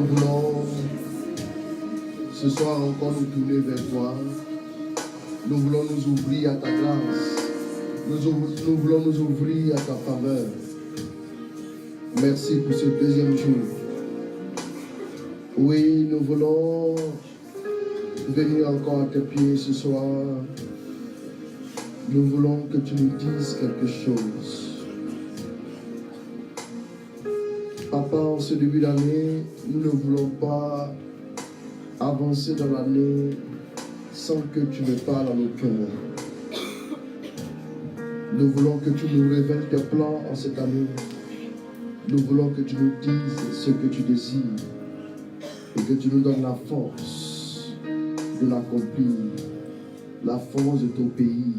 Nous voulons ce soir encore nous tourner vers toi. Nous voulons nous ouvrir à ta grâce. Nous voulons nous ouvrir à ta faveur. Merci pour ce deuxième jour. Oui, nous voulons venir encore à tes pieds ce soir. Nous voulons que tu nous dises quelque chose. Papa, en ce début d'année, nous ne voulons pas avancer dans l'année sans que tu ne parles à nos cœurs. Nous voulons que tu nous révèles tes plans en cette année. Nous voulons que tu nous dises ce que tu désires et que tu nous donnes la force de l'accomplir, la force de ton pays.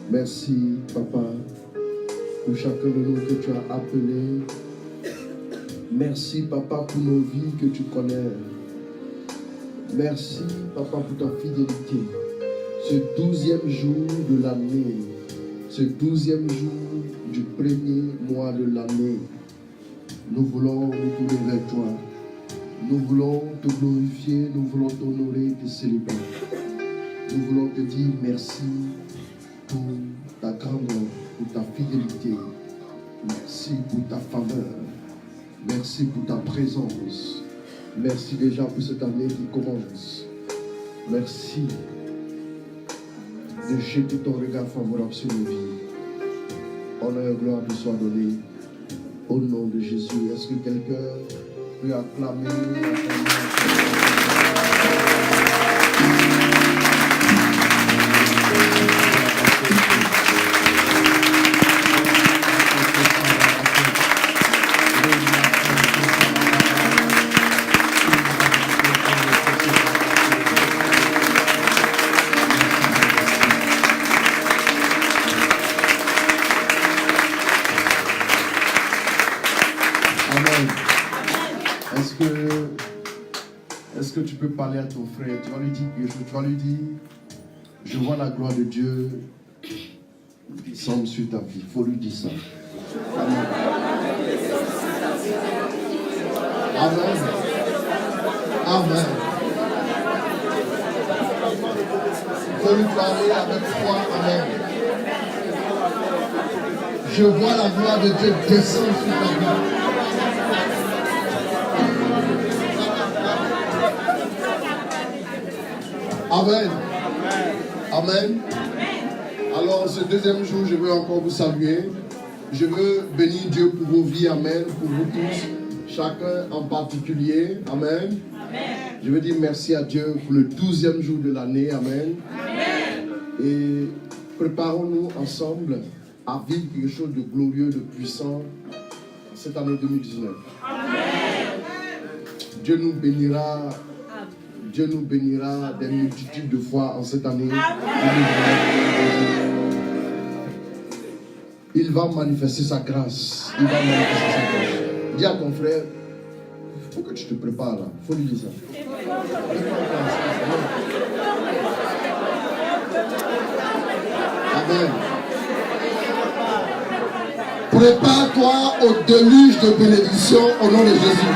Merci, Papa, pour chacun de nous que tu as appelé. Merci, Papa, pour nos vies que tu connais. Merci, Papa, pour ta fidélité. Ce 12e jour de l'année, ce 12e jour du premier mois de l'année, nous voulons nous tourner vers toi. Nous voulons te glorifier, nous voulons t'honorer, te célébrer. Nous voulons te dire merci pour ta grandeur, pour ta fidélité. Merci pour ta faveur. Merci pour ta présence. Merci déjà pour cette année qui commence. Merci de jeter ton regard favorable sur nos vies. Honneur et gloire te soit donné au nom de Jésus. Est-ce que quelqu'un peut acclamer Est-ce que tu peux parler à ton frère? Tu vas lui dire quelque chose. Tu vas lui dire, je vois la gloire de Dieu descendre sur ta vie. Il faut lui dire ça. Amen. Amen. Amen. Il faut lui parler avec foi. Amen. Je vois la gloire de Dieu descendre sur ta vie. Amen. Amen. Alors, ce deuxième jour, je veux encore vous saluer. Je veux bénir Dieu pour vos vies. Amen. Pour vous tous, chacun en particulier. Amen. Je veux dire merci à Dieu pour le 12e jour de l'année. Amen. Et préparons-nous ensemble à vivre quelque chose de glorieux, de puissant cette année 2019. Dieu nous bénira. Dieu nous bénira des multitudes de fois en cette année. Il va manifester sa grâce. Il va manifester sa grâce. Dis à ton frère, il faut que tu te prépares là. Il faut lui dire ça. Amen. Prépare-toi au déluge de bénédiction au nom de Jésus.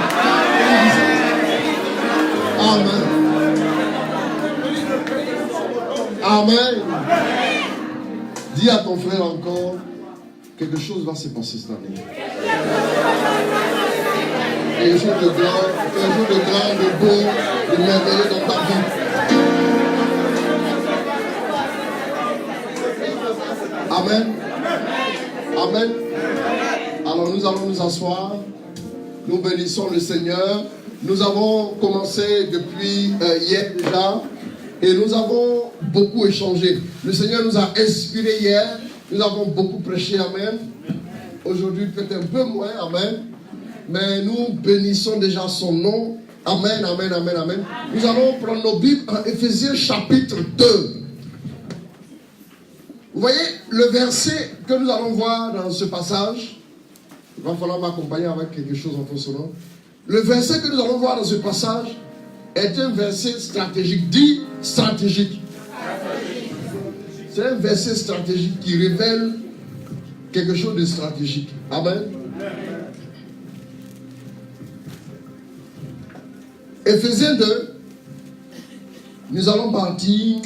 Amen. Amen. Dis à ton frère encore, quelque chose va se passer cette année. Quelque chose de grand, de beau, de merveilleux dans ta vie. Amen. Amen. Alors nous allons nous asseoir. Nous bénissons le Seigneur. Nous avons commencé depuis hier déjà. Et nous avons beaucoup échangé. Le Seigneur nous a inspiré hier. Nous avons beaucoup prêché. Amen. Aujourd'hui, peut-être un peu moins. Amen. Mais nous bénissons déjà son nom. Amen, amen, amen, amen. Nous allons prendre nos Bibles en Éphésiens chapitre 2. Vous voyez le verset que nous allons voir dans ce passage. Il va falloir m'accompagner avec quelque chose en ton sonore. Le verset que nous allons voir dans ce passage est un verset stratégique. Dit stratégique. C'est un verset stratégique qui révèle quelque chose de stratégique. Amen. Éphésiens 2, nous allons partir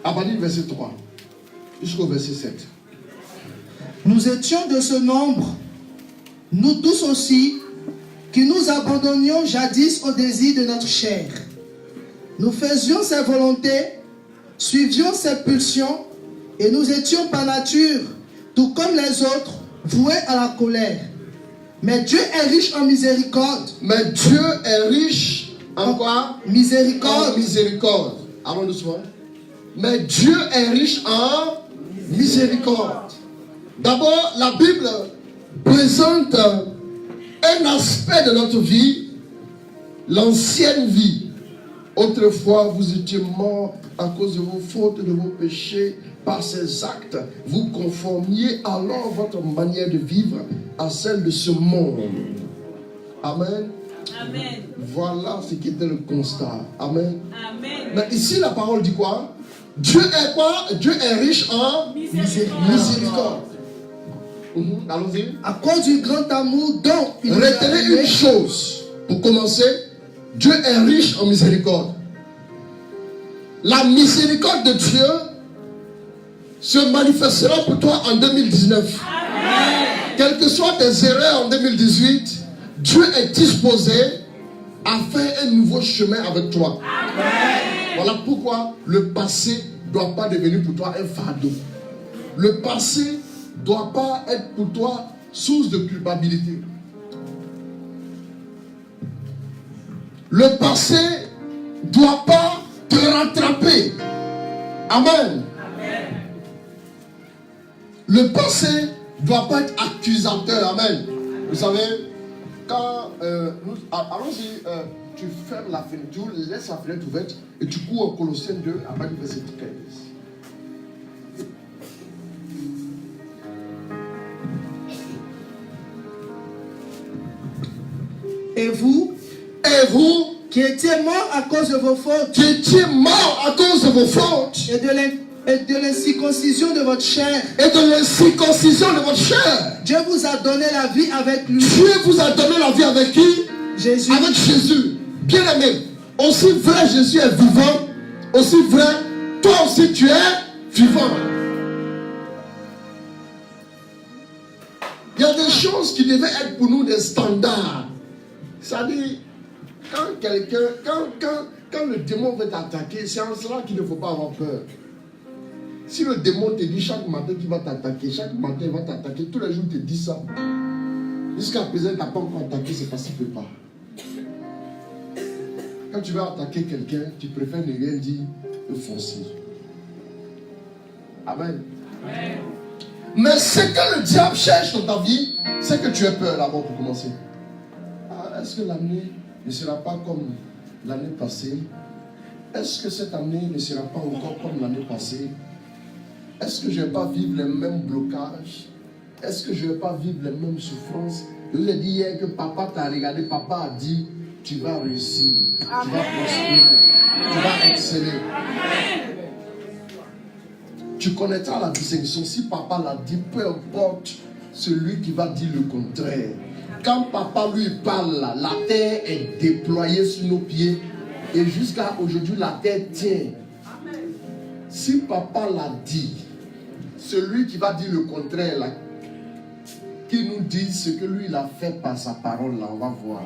à partir du verset 3 jusqu'au verset 7. Nous étions de ce nombre, nous tous aussi, qui nous abandonnions jadis au désir de notre chair. Nous faisions ses volontés, suivions ses pulsions, et nous étions par nature, tout comme les autres, voués à la colère. Mais Dieu est riche en miséricorde. Mais Dieu est riche en quoi? Miséricorde. En miséricorde. Allons doucement. Mais Dieu est riche en miséricorde. D'abord, la Bible présente un aspect de notre vie, l'ancienne vie. Autrefois, vous étiez morts à cause de vos fautes, de vos péchés, par ces actes. Vous conformiez alors votre manière de vivre à celle de ce monde. Amen. Amen. Voilà ce qui était le constat. Amen. Amen. Mais ici, la parole dit quoi? Dieu est quoi? Dieu est riche en miséricorde. Allons-y. À cause du grand amour dont il nous a Retenez aimés. une chose pour commencer. Dieu est riche en miséricorde. La miséricorde de Dieu se manifestera pour toi en 2019. Amen. Quelles que soient tes erreurs en 2018, Dieu est disposé à faire un nouveau chemin avec toi. Amen. Voilà pourquoi le passé ne doit pas devenir pour toi un fardeau. Le passé ne doit pas être pour toi source de culpabilité. Le passé ne doit pas te rattraper. Amen. Le passé ne doit pas être accusateur. Amen. Vous savez, quand allons-y, tu fermes la fenêtre, tu laisses la fenêtre ouverte et tu cours en Colossiens 2 à partir du verset 13. Et vous, qui étiez morts à cause de vos fautes qui étiez morts à cause de vos fautes et de l'incirconcision de votre chair, et de l'incirconcision de votre chair, Dieu vous a donné la vie avec lui. Dieu vous a donné la vie avec qui? Jésus. Avec Jésus. Bien aimé, aussi vrai Jésus est vivant, aussi vrai, toi aussi tu es vivant. Il y a des choses qui devaient être pour nous des standards. C'est-à-dire, quand le démon veut t'attaquer, c'est en cela qu'il ne faut pas avoir peur. Si le démon te dit chaque matin qu'il va t'attaquer, chaque matin il va t'attaquer, tous les jours il te dit ça. Jusqu'à présent, il n'a pas encore attaqué, c'est parce qu'il ne peut pas. Quand tu vas attaquer quelqu'un, tu préfères ne rien dire que foncer. Amen. Amen. Mais ce que le diable cherche dans ta vie, c'est que tu aies peur d'abord pour commencer. Est-ce que l'année ne sera pas comme l'année passée? Est-ce que cette année ne sera pas encore comme l'année passée? Est-ce que je ne vais pas vivre les mêmes blocages? Est-ce que je ne vais pas vivre les mêmes souffrances? Je vous ai dit hier que papa t'a regardé, papa a dit, tu vas réussir, tu vas prospérer, tu vas exceller. Tu connaîtras la distinction. Si papa l'a dit, peu importe celui qui va dire le contraire. Quand papa lui parle, la terre est déployée sous nos pieds et jusqu'à aujourd'hui la terre tient. Si papa l'a dit, celui qui va dire le contraire, là, qui nous dit ce que lui il a fait par sa parole, là, on va voir.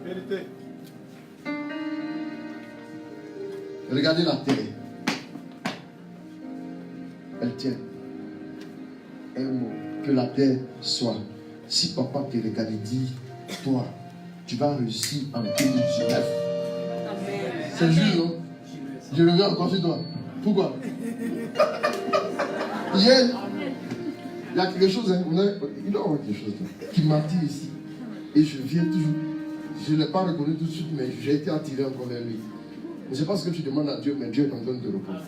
Vérité. Regardez la terre. Elle tient. Un mot, que la terre soit. Si papa te regarde et dit, toi, tu vas réussir en 2019. C'est juste, non? Je reviens encore sur toi. Pourquoi? Hier, il y a quelque chose, hein, il doit y avoir quelque chose là, qui m'a dit ici. Et je viens toujours. Je ne l'ai pas reconnu tout de suite, mais j'ai été attiré encore vers lui. Je ne sais pas ce que tu demandes à Dieu, mais Dieu est en train de te répondre.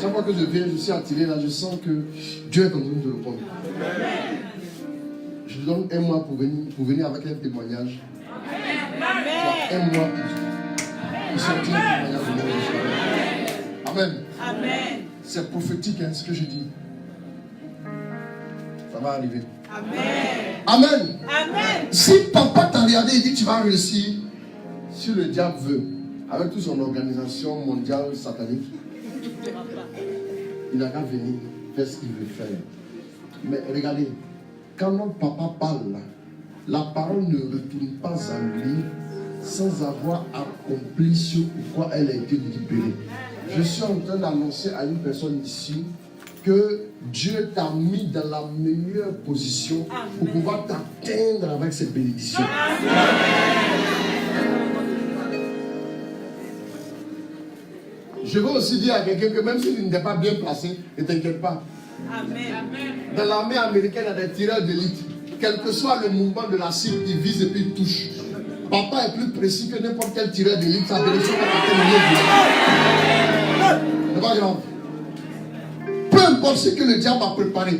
Chaque fois que je viens, je suis attiré là, je sens que Dieu est en train de te répondre. Je te donne un mois pour venir avec un témoignage. Tu as un mois pour sortir un témoignage de mon Amen. Amen. C'est prophétique, hein, ce que je dis. va arriver. Amen. Amen. Amen. Si papa t'a regardé et dit tu vas réussir, si le diable veut, avec toute son organisation mondiale satanique, il n'a qu'à venir faire ce qu'il veut faire. Mais regardez, quand notre papa parle, la parole ne retourne pas en lui sans avoir accompli ce pourquoi elle a été libérée. Je suis en train d'annoncer à une personne ici que Dieu t'a mis dans la meilleure position pour pouvoir t'atteindre avec cette bénédiction. Je veux aussi dire à quelqu'un que même s'il n'est pas bien placé, ne t'inquiète pas. Amen. Dans l'armée américaine, il y a des tireurs d'élite. Quel que soit le mouvement de la cible, il vise et puis il touche. Papa est plus précis que n'importe quel tireur d'élite. Sa direction va atteindre le c'est pas grave. Peu importe ce que le diable a préparé.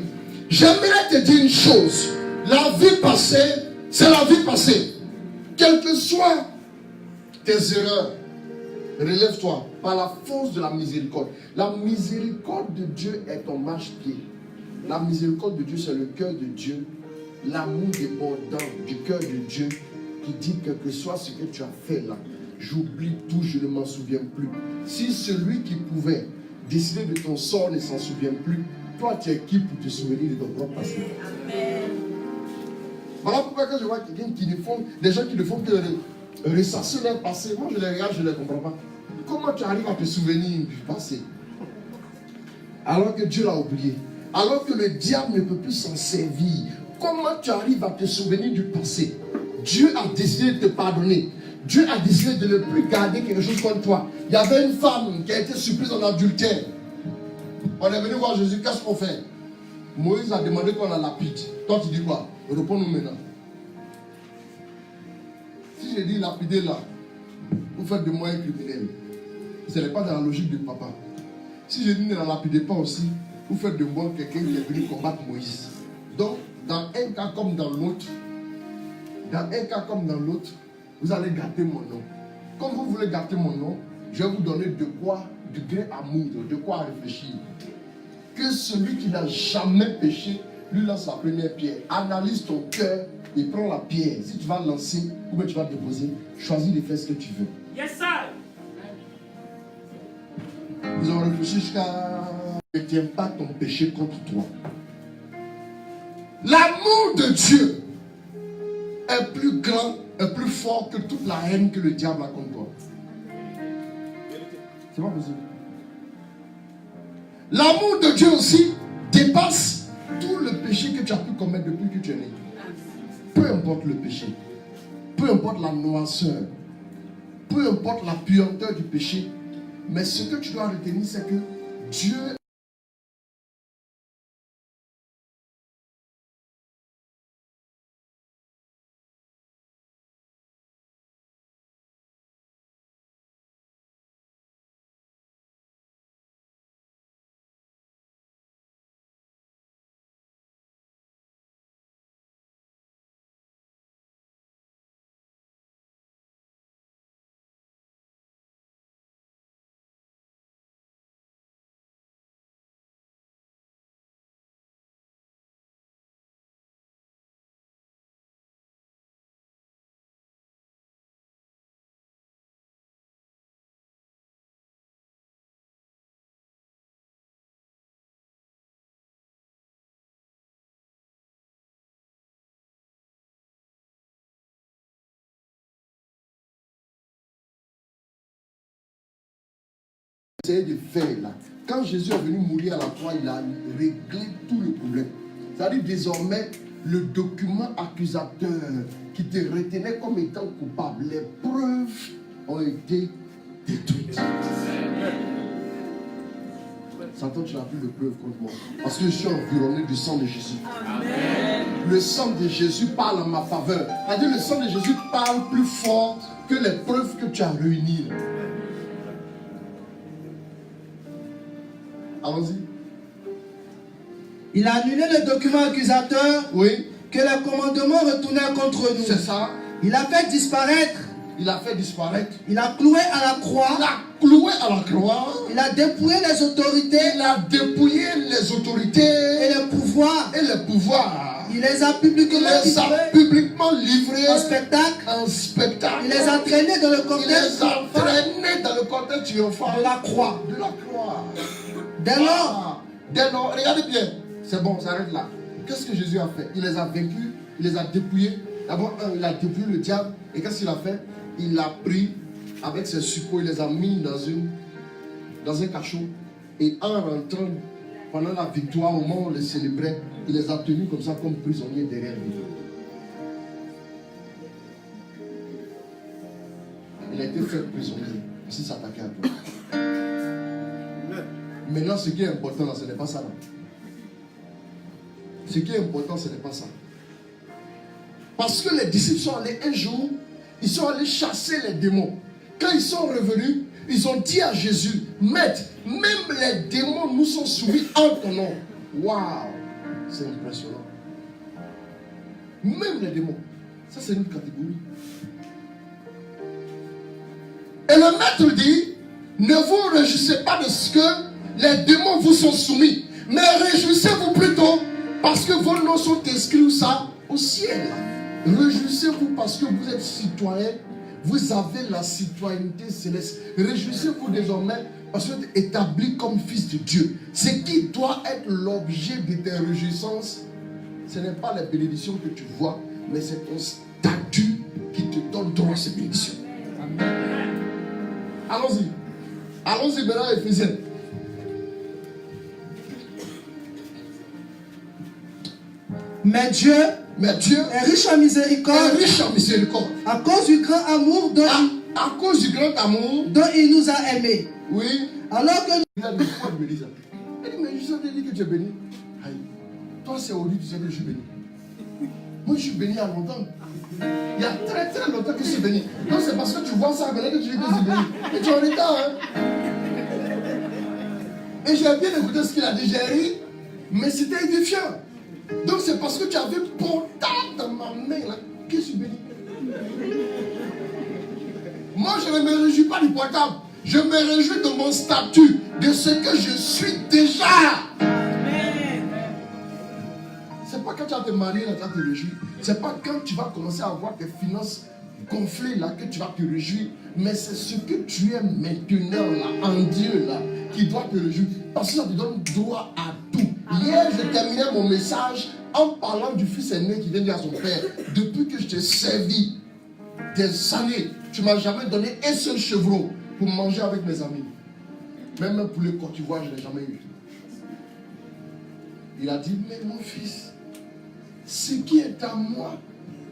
J'aimerais te dire une chose. La vie passée, c'est la vie passée. Quelles que soient tes erreurs, relève-toi par la force de la miséricorde. La miséricorde de Dieu est ton marche-pied. La miséricorde de Dieu, c'est le cœur de Dieu. L'amour débordant du cœur de Dieu qui dit quel que soit ce que tu as fait là, j'oublie tout, je ne m'en souviens plus. Si celui qui pouvait décider de ton sort ne s'en souvient plus, toi tu es qui pour te souvenir de ton propre passé? Amen. Voilà pourquoi quand je vois quelqu'un qui ne font, des gens qui ne font que ressasser leur passé, moi je les regarde, je ne les comprends pas. Comment tu arrives à te souvenir du passé alors que Dieu l'a oublié, alors que le diable ne peut plus s'en servir? Comment tu arrives à te souvenir du passé? Dieu a décidé de te pardonner. Dieu a décidé de ne plus garder quelque chose contre toi. Il y avait une femme qui a été surprise en adultère. On est venu voir Jésus, qu'est-ce qu'on fait? Moïse a demandé qu'on la lapide. Toi tu dis quoi? Réponds-nous maintenant. Si j'ai dit lapider là, vous faites de moi un criminel. Ce n'est pas dans la logique de papa. Si je dis ne la lapidez pas aussi, vous faites de moi quelqu'un qui est venu combattre Moïse. Donc, dans un cas comme dans l'autre, vous allez gâter mon nom. Comme vous voulez gâter mon nom, je vais vous donner de quoi, du gré à moudre, de quoi réfléchir. Que celui qui n'a jamais péché, lui lance la première pierre. Analyse ton cœur et prends la pierre. Si tu vas lancer ou bien tu vas déposer, choisis de faire ce que tu veux. Yes, sir. Ils ont réfléchi jusqu'à... Ne tiens pas ton péché contre toi. L'amour de Dieu est plus grand, est plus fort que toute la haine que le diable a contre toi. C'est pas possible. L'amour de Dieu aussi dépasse tout le péché que tu as pu commettre depuis que tu es né. Peu importe le péché, peu importe la noirceur, peu importe la puanteur du péché, mais ce que tu dois retenir, c'est que Dieu essayé de faire là. Quand Jésus est venu mourir à la croix, il a réglé tout le problème. C'est-à-dire désormais, le document accusateur qui te retenait comme étant coupable, les preuves ont été détruites. Satan, tu n'as plus de preuves contre moi. Parce que je suis environné du sang de Jésus. Amen. Le sang de Jésus parle en ma faveur. C'est-à-dire le sang de Jésus parle plus fort que les preuves que tu as réunies. Allons-y. Il a annulé le document accusateur Oui. que le commandement retournait contre nous. C'est ça. Il a fait disparaître. Il a fait disparaître. Il a cloué à la croix. Il a cloué à la croix. Il a dépouillé les autorités. Il a dépouillé les autorités Et les pouvoirs. et les pouvoirs. voir. Il les a Il publiquement les a livrés publiquement livrés en spectacle. en spectacle. Il les a traînés dans le Il cortège les a traînés dans le cortège triomphal de la croix. de la croix. Dès lors, Dès lors, regardez bien. C'est bon, ça arrête là. Qu'est-ce que Jésus a fait? Il les a vaincus, il les a dépouillés. D'abord, il a dépouillé le diable. Et qu'est-ce qu'il a fait? Il l'a pris avec ses suppôts, il les a mis dans un cachot. Et en rentrant pendant la victoire, au moment où on les célébrait, il les a tenus comme ça, comme prisonniers derrière lui. Il a été fait prisonnier. S'il s'attaquait à toi. Maintenant, ce qui est important là, ce n'est pas ça là. Ce qui est important, ce n'est pas ça. Parce que les disciples sont allés un jour, ils sont allés chasser les démons. Quand ils sont revenus, ils ont dit à Jésus, Maître, même les démons nous sont soumis en ton nom. Waouh, c'est impressionnant. Même les démons. Ça, c'est une catégorie. Et le maître dit, ne vous réjouissez pas de ce que les démons vous sont soumis, mais réjouissez-vous plutôt parce que vos noms sont inscrits où ça? Au ciel. Réjouissez-vous parce que vous êtes citoyens, vous avez la citoyenneté céleste. Réjouissez-vous désormais parce que vous êtes établis comme fils de Dieu. Ce qui doit être l'objet de tes réjouissances, ce n'est pas les bénédictions que tu vois, mais c'est ton statut qui te donne droit à ces bénédictions. Allons-y. Allons-y maintenant à Éphésiens. mais Dieu est riche en miséricorde, à cause du grand amour dont, à cause du grand amour dont il nous a aimés. Oui. Alors que Il a dit, pourquoi tu me dis ça? Il dit, mais je savais dire que tu es béni. Aïe. Toi, c'est au lieu tu sais que je suis béni. Moi, je suis béni il y a longtemps. Il y a très très longtemps que je suis béni. Donc, c'est parce que tu vois ça, que tu dis que je suis béni. Et tu es en retard, hein? Et j'ai bien écouté ce qu'il a dit, j'ai ri, mais c'était édifiant. Donc, c'est parce que tu avais portable dans ma main là que je suis béni. Moi, je ne me réjouis pas du portable. Je me réjouis de mon statut, de ce que je suis déjà. C'est pas quand tu vas te marier là, tu vas te réjouir. C'est pas quand tu vas commencer à avoir tes finances gonflées là que tu vas te réjouir. Mais c'est ce que tu es maintenant là, en Dieu là, qui doit te réjouir. Parce que ça te donne droit à tout. Hier, je terminais mon message en parlant du fils aîné qui vient dire à son père, depuis que je t'ai servi des années, tu ne m'as jamais donné un seul chevreau pour manger avec mes amis. Même un poulet Côte d'Ivoire, je ne l'ai jamais eu. Il a dit, mais mon fils, ce qui est à moi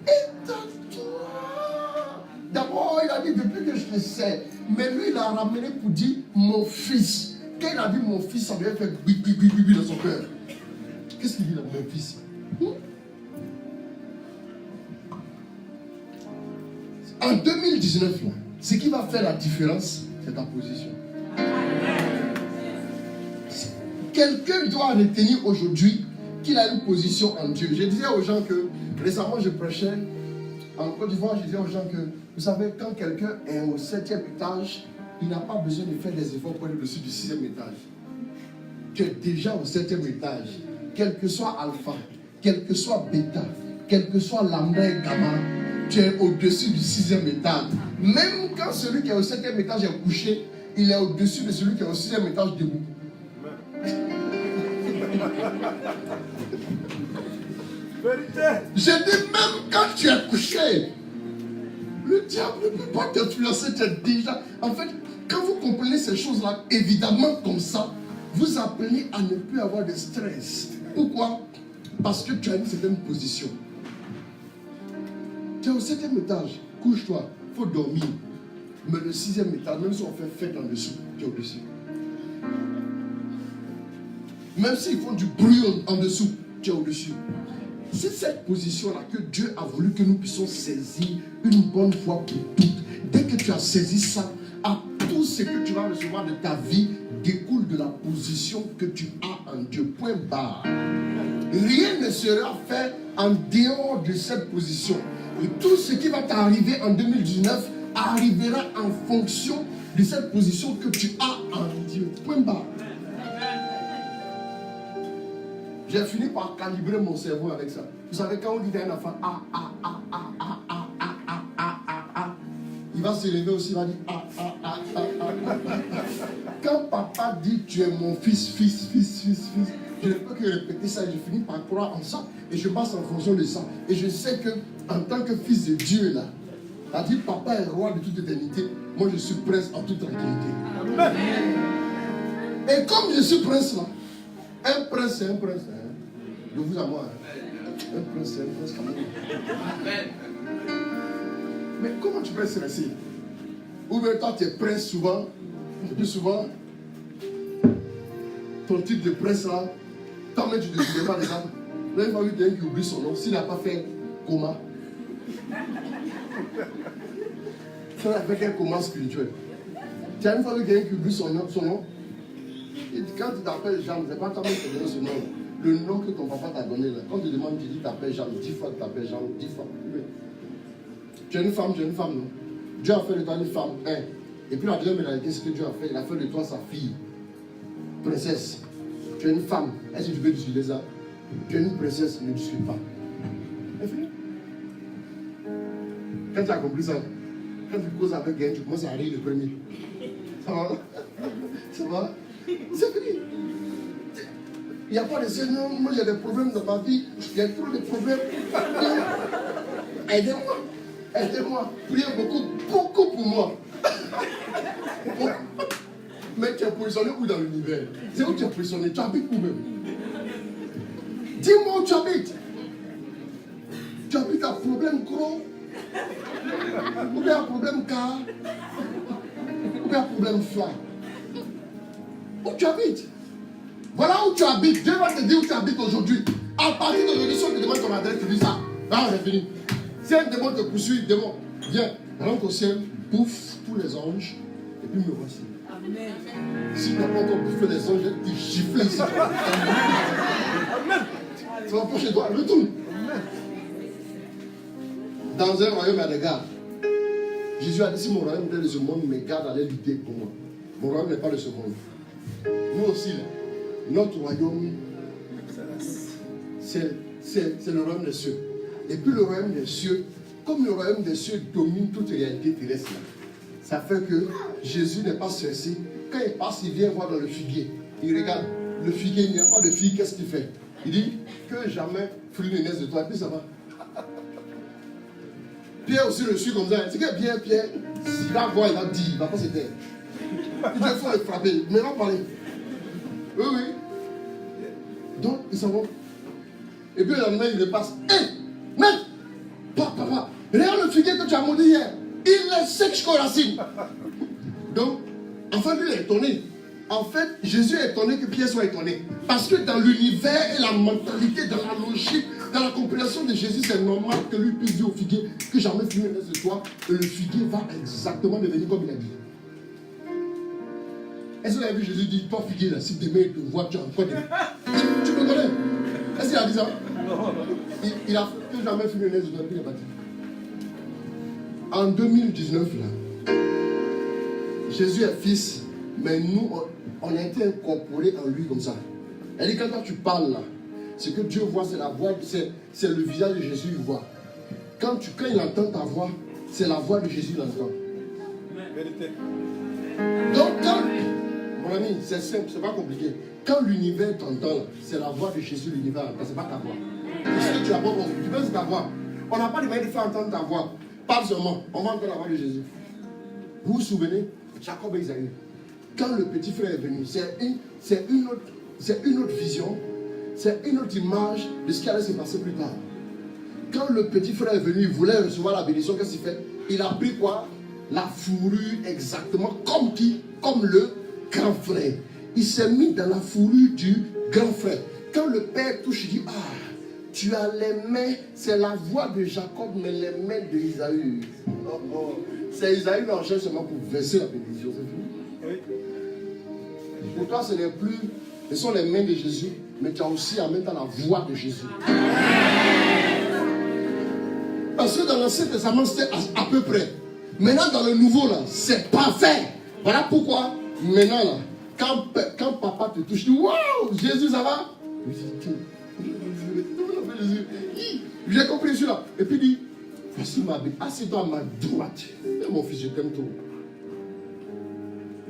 est à toi. D'abord, il a dit, depuis que je te sais. Mais lui, il a ramené pour dire, mon fils. Quand il a dit mon fils, ça lui a fait bi dans son cœur. Qu'est-ce qu'il dit là, mon fils? En 2019, là, ce qui va faire la différence, c'est ta position. Quelqu'un doit retenir aujourd'hui qu'il a une position en Dieu. Je disais aux gens que, récemment je prêchais en Côte d'Ivoire, je disais aux gens que, vous savez, quand quelqu'un est au 7e étage, il n'a pas besoin de faire des efforts pour aller au-dessus du 6e étage. Tu es déjà au 7e étage. Quel que soit alpha, quel que soit bêta, quel que soit lambda et gamma, tu es au-dessus du 6e étage. Même quand celui qui est au 7e étage est couché, il est au-dessus de celui qui est au 6e étage debout. J'ai dit, même quand tu es couché, le diable ne peut pas t'influencer, tu es déjà. En fait, quand vous comprenez ces choses-là, évidemment comme ça, vous apprenez à ne plus avoir de stress. Pourquoi? Parce que tu as une certaine position. Tu es au 7e étage, couche-toi, il faut dormir. Mais le 6e étage, même si on fait fête en dessous, tu es au-dessus. Même s'ils font du bruit en dessous, tu es au-dessus. C'est cette position-là que Dieu a voulu que nous puissions saisir une bonne fois pour toutes. Dès que tu as saisi ça, à tout ce que tu vas recevoir de ta vie découle de la position que tu as en Dieu. Point barre. Rien ne sera fait en dehors de cette position. Et tout ce qui va t'arriver en 2019 arrivera en fonction de cette position que tu as en Dieu. Point barre. J'ai fini par calibrer mon cerveau avec ça. Vous savez, quand on dit à un enfant il va se lever aussi, il va dire Quand papa dit tu es mon fils, je ne peux que répéter ça et je finis par croire en ça et je passe en fonction de ça. Et je sais que en tant que fils de Dieu là, a dit papa est roi de toute éternité, moi je suis prince en toute tranquillité. Amen. Et comme je suis prince là, un prince c'est un prince. Hein. De vous à moi. Hein. Un prince c'est un prince quand même. Amen. Mais comment tu peux stresser? Ou bien toi tu es prince souvent, et puis souvent, ton titre de prince là, toi-même tu ne te souviens pas des gens. Là il va lui dire qu'il oublie son nom, s'il n'a pas fait coma. Ça a fait un coma spirituel. Tu as une fois quelqu'un qui oublie son nom. Et quand tu t'appelles Jean, c'est pas toi-même qui te donne ce nom. Le nom que ton papa t'a donné là. Quand tu demandes, tu dis tu t'appelles Jean, 10 fois tu t'appelles Jean, 10 fois. Tu es une femme, non? Dieu a fait de toi une femme, un. Et puis la deuxième réalité, c'est que Dieu a fait, il a fait de toi sa fille, princesse. Tu es une femme, est-ce que tu peux discuter ça? Tu es une princesse, ne discute pas. C'est fini. Quand tu as compris ça, quand tu causes avec quelqu'un, tu commences à rire le premier. Ça va? Ça va? C'est fini. Il n'y a pas de Seigneur, moi j'ai des problèmes dans ma vie, il y a trop de problèmes. Aidez-moi. Aidez-moi, priez beaucoup pour moi. Mais tu es positionné où dans l'univers? C'est où tu es positionné? Tu habites où même? Dis-moi où tu habites. Tu habites un problème gros? Ou bien un problème car? Ou bien un problème fly? Où tu habites? Voilà où tu habites. Dieu va te dire où tu habites aujourd'hui. À partir de l'audition, tu demandes ton adresse, tu dis ça. Là, c'est fini. Si un démon te poursuit, démon, viens, rentre au ciel, bouffe tous les anges, et puis me voici. Amen. Si tu n'as pas encore bouffé les anges, tu gifles ici. Amen. Tu vas pas chez toi, retourne. Dans un royaume, il y a des gardes. Jésus a dit, si mon royaume était de ce monde, mes gardes allaient lutter pour moi. Mon royaume n'est pas de ce monde. Nous aussi, là, notre royaume, c'est le royaume des cieux. Et puis le royaume des cieux, comme le royaume des cieux domine toute réalité terrestre, ça fait que Jésus n'est pas stressé. Quand il passe, il vient voir dans le figuier. Il regarde le figuier, il n'y a pas de figue, qu'est-ce qu'il fait? Il dit que jamais fruit ne naisse de toi, et puis ça va. Pierre aussi le suit comme ça. C'est que Pierre, s'il va voir, il va dire, il va pas se taire. Il faut le frapper, mais il va parler. Oui. Donc, ils s'en vont. Et puis le lendemain, il repasse. Hé! Maître, papa, regarde le figuier que tu as maudit hier. Il est sec jusqu'aux racines. Donc, enfin, lui, il est étonné. En fait, Jésus est étonné que Pierre soit étonné. Parce que dans l'univers et la mentalité, dans la logique, dans la compréhension de Jésus, c'est normal que lui puisse dire au figuier que jamais fumé ne reste de toi. Et le figuier va exactement devenir comme il a dit. Est-ce que vous avez vu Jésus dire, toi figuier, là, si demain il te voit, tu as encore des... Tu me connais? Est-ce qu'il a dit ça? Il a fait que jamais fumé les autres, il n'est pas dit. En 2019, là, Jésus est fils, mais nous, on a été incorporés en lui comme ça. Elle dit, quand toi tu parles là, ce que Dieu voit, c'est la voix, c'est le visage de Jésus, il voit. Quand il entend ta voix, c'est la voix de Jésus, il entend. Vérité. Donc, quand, mon ami, c'est simple, c'est pas compliqué. Quand l'univers t'entend, c'est la voix de Jésus, l'univers entend, c'est pas ta voix. Ce que tu as pas compris, tu penses ta voix. On n'a pas de manière de faire entendre ta voix. Parle seulement, on va entendre la voix de Jésus. Vous vous souvenez, Jacob et Isaïe, quand le petit frère est venu, c'est une autre vision, c'est une autre image de ce qui allait se passer plus tard. Quand le petit frère est venu, il voulait recevoir la bénédiction, qu'est-ce qu'il fait? Il a pris quoi? La fourrure exactement comme qui? Comme le grand frère. Il s'est mis dans la fourrure du grand frère. Quand le père touche, il dit, ah, tu as les mains, c'est la voix de Jacob, mais les mains de Isaïe. C'est Isaïe qui enchaîne seulement pour verser la bénédiction, c'est fini. Oui. Pour toi, ce sont les mains de Jésus, mais tu as aussi en même temps la voix de Jésus. Parce que dans l'Ancien Testament, c'était à peu près. Maintenant, dans le Nouveau, là, c'est parfait. Voilà pourquoi, maintenant, là, quand papa te touche, tu dis, waouh, Jésus, ça va? Oui, pris celui-là. Et puis il dit, voici ma Bible, assieds-toi à ma droite. Et mon fils, je t'aime trop.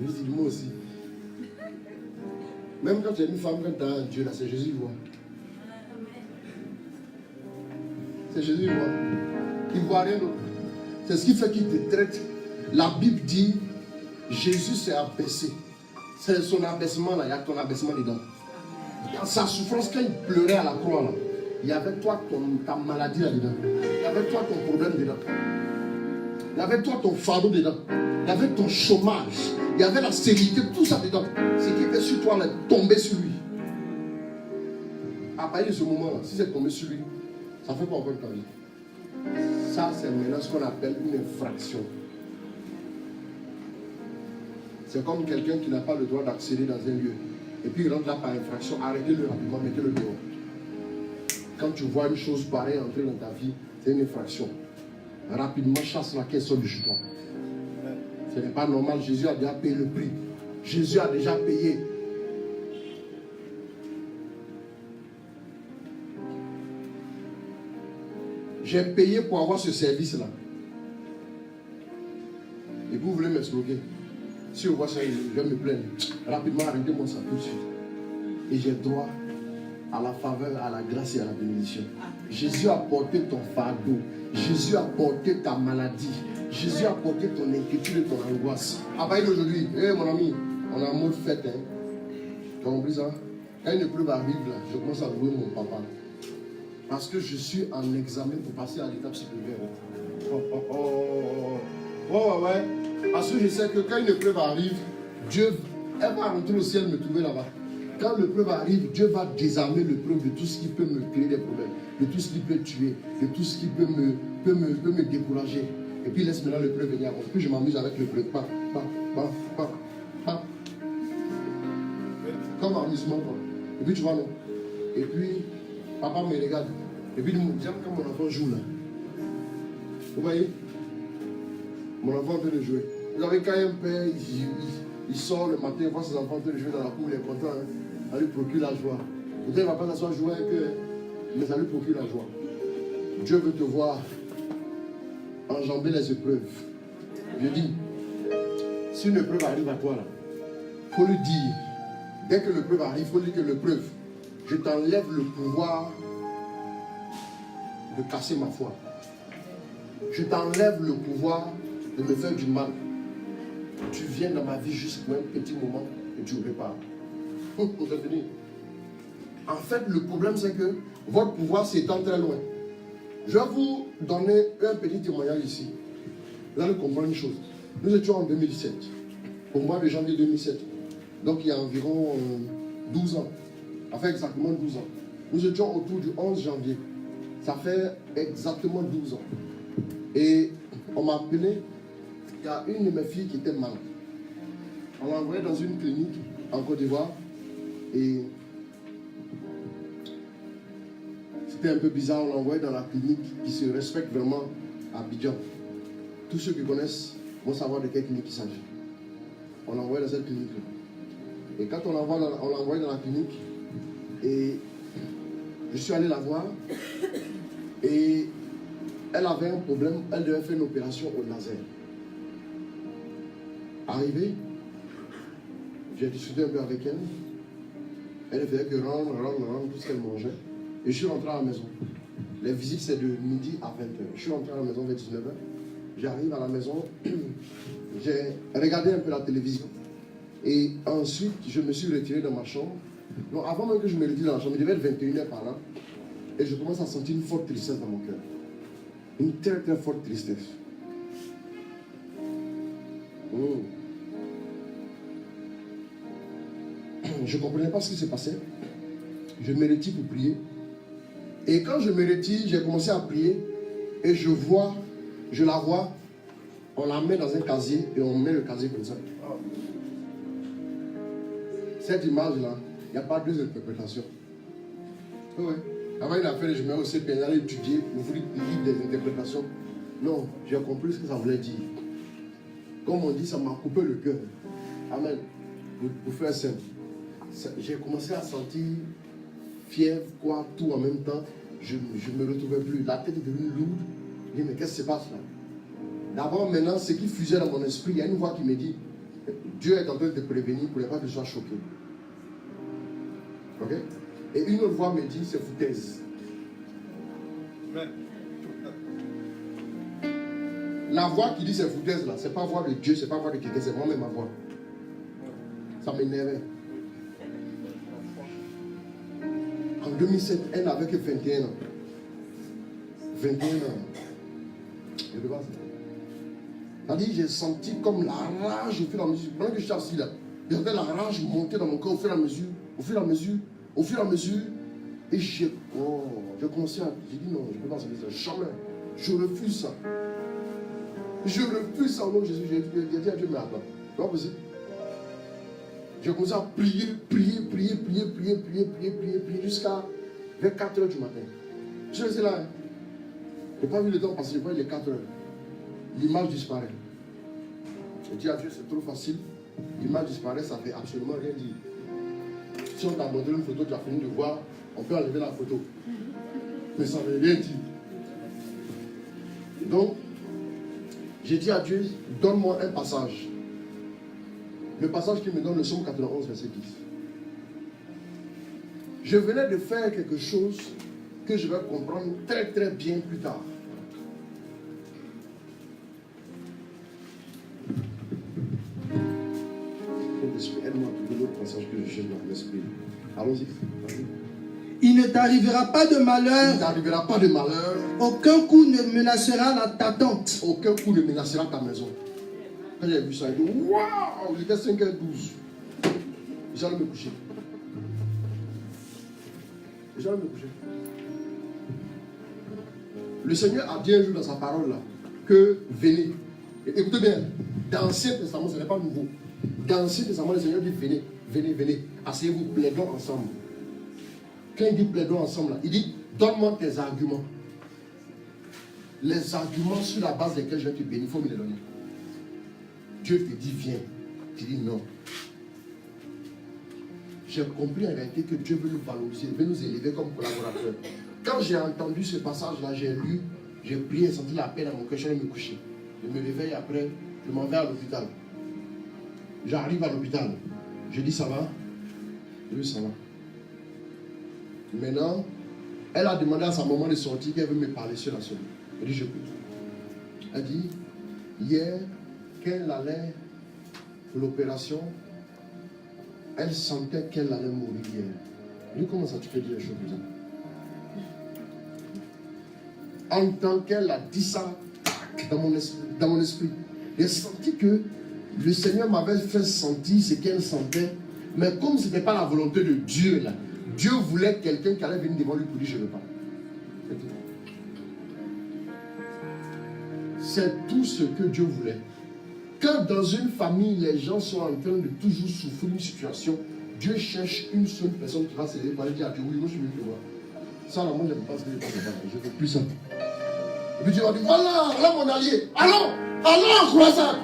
Il dit, moi aussi. Même quand tu es une femme, quand tu as un Dieu, là, c'est Jésus, voit. C'est Jésus, voit. Il ne voit rien d'autre. C'est ce qui fait qu'il te traite. La Bible dit, Jésus s'est abaissé. C'est son abaissement là, il y a ton abaissement dedans. Dans sa souffrance, quand il pleurait à la croix là, il y avait toi ta maladie là dedans. Il y avait toi ton problème dedans. Il y avait toi ton fardeau dedans. Il y avait ton chômage. Il y avait la stérilité, tout ça dedans. Ce qui était sur toi là, tombé sur lui. À partir de ce moment là, si c'est tombé sur lui, ça fait pas encore ta vie. Ça, c'est maintenant ce qu'on appelle une infraction. C'est comme quelqu'un qui n'a pas le droit d'accéder dans un lieu. Et puis il rentre là par infraction. Arrêtez-le rapidement, mettez-le dehors. Quand tu vois une chose pareille entrer dans ta vie, c'est une infraction. Rapidement, chasse-la qu'elle sort du jeton. Ce n'est pas normal. Jésus a déjà payé le prix. Jésus a déjà payé. J'ai payé pour avoir ce service-là. Et vous voulez m'exploquer. Si vous voyez ça, je vais me plaindre. Rapidement, arrêtez-moi ça tout de suite. Et j'ai droit à la faveur, à la grâce et à la bénédiction. Jésus a porté ton fardeau. Jésus a porté ta maladie. Jésus a porté ton inquiétude et ton angoisse. À partir d'aujourd'hui, mon ami, on a un mot de fête. Hein. Tu as compris ça? Quand une épreuve arrive, là, je commence à louer mon papa. Parce que je suis en examen pour passer à l'étape supérieure. Ouais. Parce que je sais que quand une épreuve arrive, Dieu, elle va rentrer au ciel me trouver là-bas. Quand l'épreuve arrive, Dieu va désarmer l'épreuve de tout ce qui peut me créer des problèmes, de tout ce qui peut tuer, de tout ce qui peut me décourager. Et puis laisse maintenant l'épreuve venir. Et puis je m'amuse avec l'épreuve. Comme amusement, quoi. Et puis tu vois, non. Et puis, papa me regarde. Et puis j'aime quand mon enfant joue là. Vous voyez? Mon enfant est en train de jouer. Vous savez, quand un père, il sort le matin, il voit ses enfants en train de jouer dans la cour, il est content. Hein? Ça lui procure la joie. Peut-être qu'il ne va pas s'asseoir jouer avec eux, mais ça lui procure la joie. Dieu veut te voir enjamber les épreuves. Je dis, si une épreuve arrive à toi, il faut lui dire, dès que l'épreuve arrive, il faut dire que l'épreuve, je t'enlève le pouvoir de casser ma foi. Je t'enlève le pouvoir de me faire du mal. Tu viens dans ma vie juste pour un petit moment et tu repars. C'est fini. En fait, le problème c'est que votre pouvoir s'étend très loin. Je vais vous donner un petit témoignage ici. Vous allez comprendre une chose. Nous étions en 2007, au mois de janvier 2007. Donc il y a environ 12 ans. Enfin exactement 12 ans. Nous étions autour du 11 janvier. Ça fait exactement 12 ans. Et on m'a appelé, il y a une de mes filles qui était malade. On l'a envoyée dans une clinique en Côte d'Ivoire. Et c'était un peu bizarre, on l'a envoyée dans la clinique qui se respecte vraiment à Abidjan. Tous ceux qui connaissent vont savoir de quelle clinique il s'agit. On l'a envoyée dans cette clinique-là. Et quand on l'a envoyée dans la clinique, et je suis allé la voir, et elle avait un problème, elle devait faire une opération au laser. Arrivée, j'ai discuté un peu avec elle. Elle ne faisait que rendre tout ce qu'elle mangeait. Et je suis rentré à la maison. Les visites, c'est de midi à 20h. Je suis rentré à la maison vers 19h. J'arrive à la maison, j'ai regardé un peu la télévision. Et ensuite, je me suis retiré dans ma chambre. Donc, avant même que je me retire dans la chambre, il devait être 21h par là. Et je commence à sentir une forte tristesse dans mon cœur. Une très très forte tristesse. Je ne comprenais pas ce qui se passait. Je me retire pour prier. Et quand je me retire, j'ai commencé à prier. Et je la vois, on la met dans un casier et on met le casier comme ça. Cette image-là, il n'y a pas deux interprétations. Oui. Avant une affaire, je mets au CPN, j'allais étudier, ouvrir des interprétations. Non, j'ai compris ce que ça voulait dire. Comme on dit, ça m'a coupé le cœur. Amen. Pour faire simple. J'ai commencé à sentir fièvre, quoi, tout en même temps. Je ne me retrouvais plus. La tête est devenue lourde. Je dis, mais qu'est-ce qui se passe là? D'abord, maintenant, ce qui fusait dans mon esprit, il y a une voix qui me dit, Dieu est en train de te prévenir pour ne pas que je sois choqué. Ok? Et une autre voix me dit, c'est foutaise. La voix qui dit c'est foutaise là, c'est pas voix de Dieu, c'est pas voix de quelqu'un, c'est moi-même ma voix. Ça m'énervait. En 2007, elle n'avait que 21 ans. 21 ans. Je ne sais pas ça. C'est-à-dire, j'ai senti comme la rage au fur et à mesure. Pendant que je suis assis là, j'avais la rage monter dans mon corps au fur et à mesure, au fur et à mesure, au fur et à mesure. Et j'ai commencé à. J'ai dit non, je ne peux pas ça. Jamais. Je refuse ça. Je refuse ça au nom de Jésus. J'ai dit à Dieu, mais attends, c'est pas possible. J'ai commencé à prier jusqu'à vers 4 h du matin. Je restais là. Je n'ai pas vu le temps passer, je vois il est 4 h. L'image disparaît. Je dis à Dieu, c'est trop facile. L'image disparaît, ça ne fait absolument rien dire. Si on t'a montré une photo, tu as fini de voir, on peut enlever la photo. Mais ça ne veut rien dire. Donc, j'ai dit à Dieu, donne-moi un passage. Le passage qui me donne le Psaume 91, verset 10. Je venais de faire quelque chose que je vais comprendre très très bien plus tard. Aide-moi à trouver l'autre passage que je cherche dans l'esprit. Allons-y. Il ne t'arrivera pas de malheur. Il ne t'arrivera pas de malheur. Aucun coup ne menacera ta tente. Aucun coup ne menacera ta maison. Quand j'ai vu ça, j'ai dit waouh, il était 5h12. J'allais me coucher. J'allais me coucher. Le Seigneur a dit un jour dans sa parole là que venez. Et écoutez bien, dans l'Ancien Testament, ce n'est pas nouveau. Dans l'Ancien Testament, le Seigneur dit venez, venez, venez. Asseyez-vous, plaidons ensemble. Quand il dit plaidons ensemble, là, il dit donne-moi tes arguments. Les arguments sur la base desquels je vais te bénir, il faut me les donner. Dieu te dit viens. Tu dis non. J'ai compris en réalité que Dieu veut nous valoriser, veut nous élever comme collaborateurs. Quand j'ai entendu ce passage-là, j'ai lu, j'ai prié, j'ai senti la paix dans mon cœur, je suis allé me coucher. Je me réveille après, je m'en vais à l'hôpital. J'arrive à l'hôpital. Je dis ça va? Oui, ça va. Maintenant, elle a demandé à sa maman de sortir qu'elle veut me parler sur la semaine. Elle dit j'écoute. Elle dit hier, quand elle allait pour l'opération, elle sentait qu'elle allait mourir hier. Je dis comment ça tu peux dire les choses comme ça? En tant qu'elle a dit ça dans mon esprit, j'ai senti que le Seigneur m'avait fait sentir ce qu'elle sentait, mais comme ce n'était pas la volonté de Dieu là, Dieu voulait quelqu'un qui allait venir devant lui pour dire je ne veux pas. C'est tout ce que Dieu voulait. Quand dans une famille, les gens sont en train de toujours souffrir une situation, Dieu cherche une seule personne qui va se lever pour aller dire à Dieu, oui, moi je suis venu te voir. Ça, là, moi je ne peux pas se lever, je ne fais plus ça. Et puis Dieu va dire, voilà, voilà mon allié, allons, allons en croisade.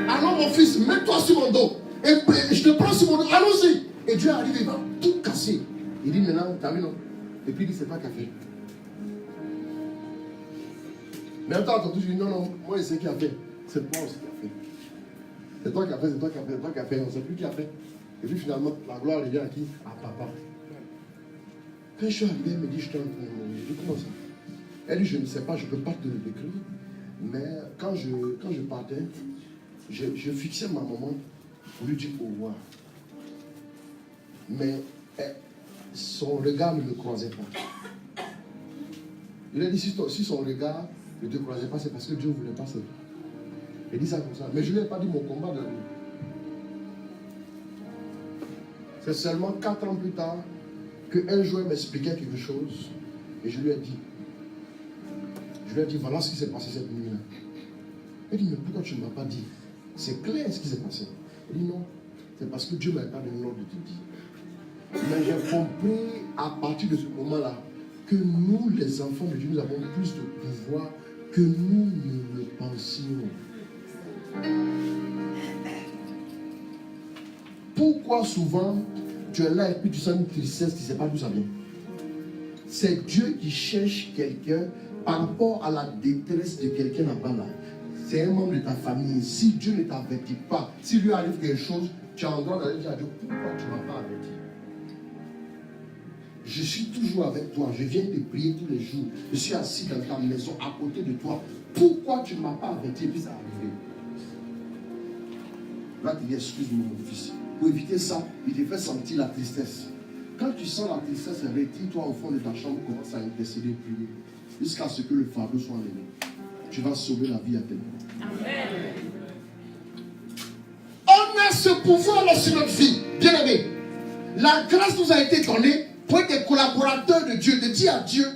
Allons mon fils, mets-toi sur mon dos. Et je te prends sur mon dos, allons-y. Et Dieu arrive, il va tout casser. Il dit maintenant, t'as vu non? Et puis il dit, c'est pas qu'à fait. Mais attends, tu dis, non, non, moi je sais qui a fait. C'est toi aussi qui a fait. C'est toi qui a fait, c'est toi qui a fait, c'est toi qui a fait. On ne sait plus qui a fait. Et puis finalement, la gloire revient à qui? À papa. Quand je suis arrivé, elle me dit, je t'en prie. Je dis, comment ça? Elle dit, je ne sais pas, je ne peux pas te le décrire. Mais quand je partais, je fixais ma maman pour lui dire au revoir. Mais son regard ne me croisait pas. Il a dit, si son regard ne te croisait pas, c'est parce que Dieu ne voulait pas ça. Il dit ça comme ça. Mais je ne lui ai pas dit mon combat de vie. C'est seulement 4 ans plus tard qu'un jour elle m'expliquait quelque chose et je lui ai dit, voilà ce qui s'est passé cette nuit-là. Elle dit, mais pourquoi tu ne m'as pas dit? C'est clair ce qui s'est passé. Elle dit, non, c'est parce que Dieu ne m'a pas donné l'ordre de te dire. Mais j'ai compris à partir de ce moment-là que nous, les enfants de Dieu, nous avons plus de pouvoir que nous ne le pensions. Pourquoi souvent tu es là et puis tu sens une tristesse, tu ne sais pas d'où ça vient? C'est Dieu qui cherche quelqu'un par rapport à la détresse de quelqu'un là-bas. Là. C'est un membre de ta famille. Si Dieu ne t'avertit pas, si lui arrive quelque chose, tu as en droit d'aller dire à Dieu, pourquoi tu ne m'as pas averti? Je suis toujours avec toi. Je viens te prier tous les jours. Je suis assis dans ta maison à côté de toi. Pourquoi tu ne m'as pas averti? Et puis ça arrivé. Là, tu dis, excuse-moi mon fils. Pour éviter ça, il te fait sentir la tristesse. Quand tu sens la tristesse, retire-toi au fond de ta chambre, commence à intercéder, prier. Jusqu'à ce que le fardeau soit enlevé. Tu vas sauver la vie à quelqu'un. Amen. On a ce pouvoir-là sur notre vie. Bien aimé. La grâce nous a été donnée pour être des collaborateurs de Dieu. De dire à Dieu,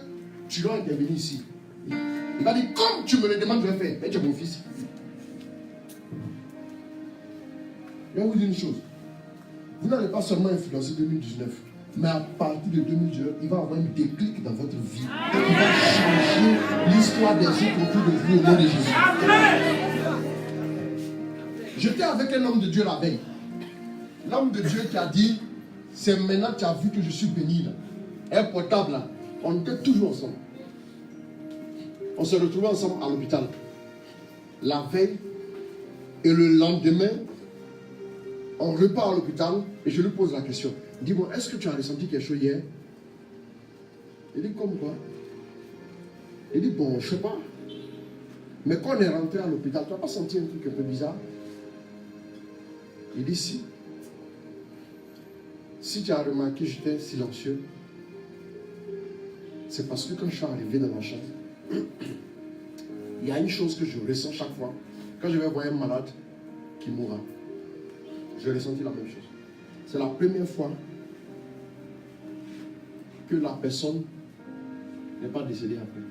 tu dois intervenir ici. Il va dire, comme tu me le demandes, je vais faire. Mais tu es mon fils. Je vais vous dire une chose. Vous n'allez pas seulement influencer 2019, mais à partir de 2019, il va y avoir un déclic dans votre vie. Il va changer l'histoire des autres autour de vous au nom de Jésus. J'étais avec un homme de Dieu la veille. L'homme de Dieu qui a dit, c'est maintenant que tu as vu que je suis béni là. Un portable là. On était toujours ensemble. On se retrouvait ensemble à l'hôpital. La veille et le lendemain, on repart à l'hôpital et je lui pose la question. Dis-moi, est-ce que tu as ressenti quelque chose hier? Il dit, comme quoi? Il dit, bon, je ne sais pas. Mais quand on est rentré à l'hôpital, tu n'as pas senti un truc un peu bizarre? Il dit, si. Si tu as remarqué, j'étais silencieux. C'est parce que quand je suis arrivé dans ma chambre, il y a une chose que je ressens chaque fois. Quand je vais voir un malade qui mourra, je ressentis la même chose. C'est la première fois que la personne n'est pas décédée après.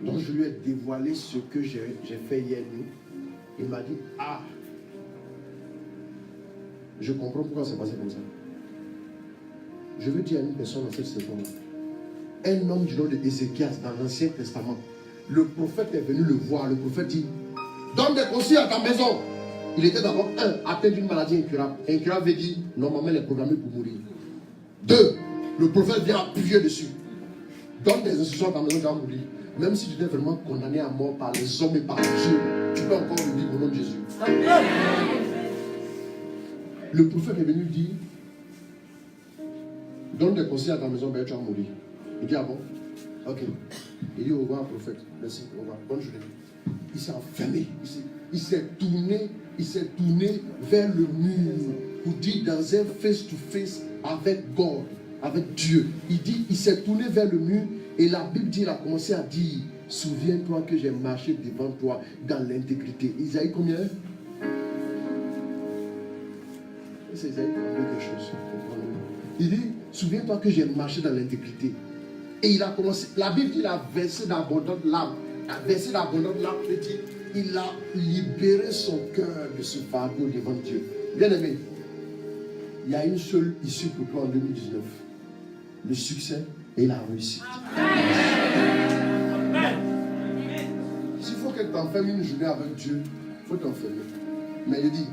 Donc je lui ai dévoilé ce que j'ai fait hier nuit. Il m'a dit, ah, je comprends pourquoi c'est passé comme ça. Je veux dire à une personne dans cette saison-là, un homme du nom de Ézéchias dans l'Ancien Testament, le prophète est venu le voir. Le prophète dit, donne des conseils à ta maison. Il était d'abord, atteint d'une maladie incurable. Incurable veut dire, normalement, il est programmé pour mourir. 2, le prophète vient appuyer dessus. Donne des instructions à ta maison, tu vas mourir. Même si tu étais vraiment condamné à mort par les hommes et par Dieu, tu peux encore le vivre au nom de Jésus. Le prophète est venu dire, donne des conseils à ta maison, ben tu vas mourir. Il dit, ah bon? Ok. Il dit, au revoir, prophète. Merci, au revoir. Bonne journée. Il s'est enfermé. Il s'est tourné vers le mur pour dire dans un face-to-face avec God, avec Dieu. Il dit, il s'est tourné vers le mur et la Bible dit, il a commencé à dire, souviens-toi que j'ai marché devant toi dans l'intégrité. Isaïe combien? C'est Isaïe quelque chose. Il dit, souviens-toi que j'ai marché dans l'intégrité. Et il a commencé, la Bible dit, il a versé d'abondantes larmes. Il a versé d'abondantes larmes, il a libéré son cœur de ce fardeau devant Dieu. Bien aimé, il y a une seule issue pour toi en 2019. Le succès et la réussite. S'il faut que tu t'enfermes une journée avec Dieu, il faut t'enfermer. Mais il dit,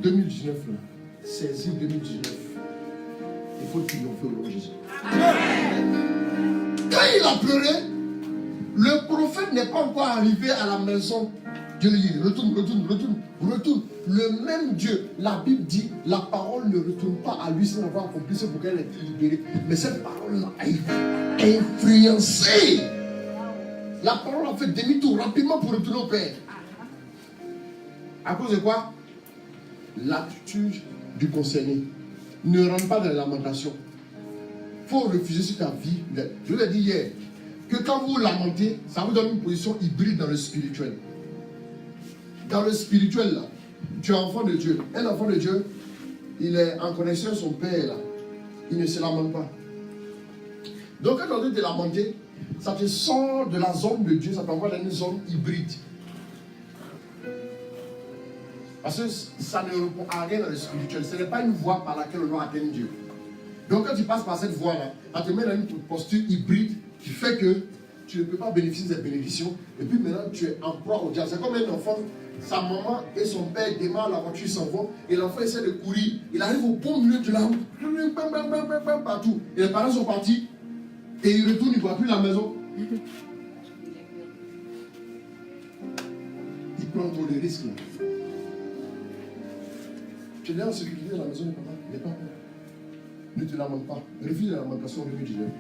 2019 là, saisis 2019. Il faut triompher au nom de Jésus. Quand il a pleuré, le prophète n'est pas encore arrivé à la maison. Dieu lui dit, retourne. Le même Dieu, la Bible dit, la parole ne retourne pas à lui sans avoir accompli ce pour qu'elle ait été libérée. Mais cette parole-là a influencé. La parole a fait demi-tour rapidement pour retourner au Père. À cause de quoi? L'attitude du concerné. Ne rentre pas dans la lamentation. Il faut refuser sur ta vie. Je vous ai dit hier que quand vous lamentez, ça vous donne une position hybride dans le spirituel. Dans le spirituel, là, tu es enfant de Dieu. Un enfant de Dieu, il est en connexion avec son Père, là. Il ne se lamente pas. Donc, quand tu es en train de lamenter, ça te sort de la zone de Dieu, ça t'envoie dans une zone hybride. Parce que ça ne répond à rien dans le spirituel. Ce n'est pas une voie par laquelle on doit atteindre Dieu. Donc quand tu passes par cette voie-là, ça te met dans une posture hybride qui fait que tu ne peux pas bénéficier des bénédictions. Et puis maintenant, tu es en proie au diable. C'est comme un enfant sa maman et son père démarrent la voiture, s'en vont, et l'enfant essaie de courir. Il arrive au bon milieu de la route, partout. Et les parents sont partis, et il retourne, il ne voit plus la maison. Il prend trop de risques là. Tu es là en sécurité dans la maison de papa, il n'est pas peur. Ne te lamente pas. Refuse la lamentation au début du jeûne.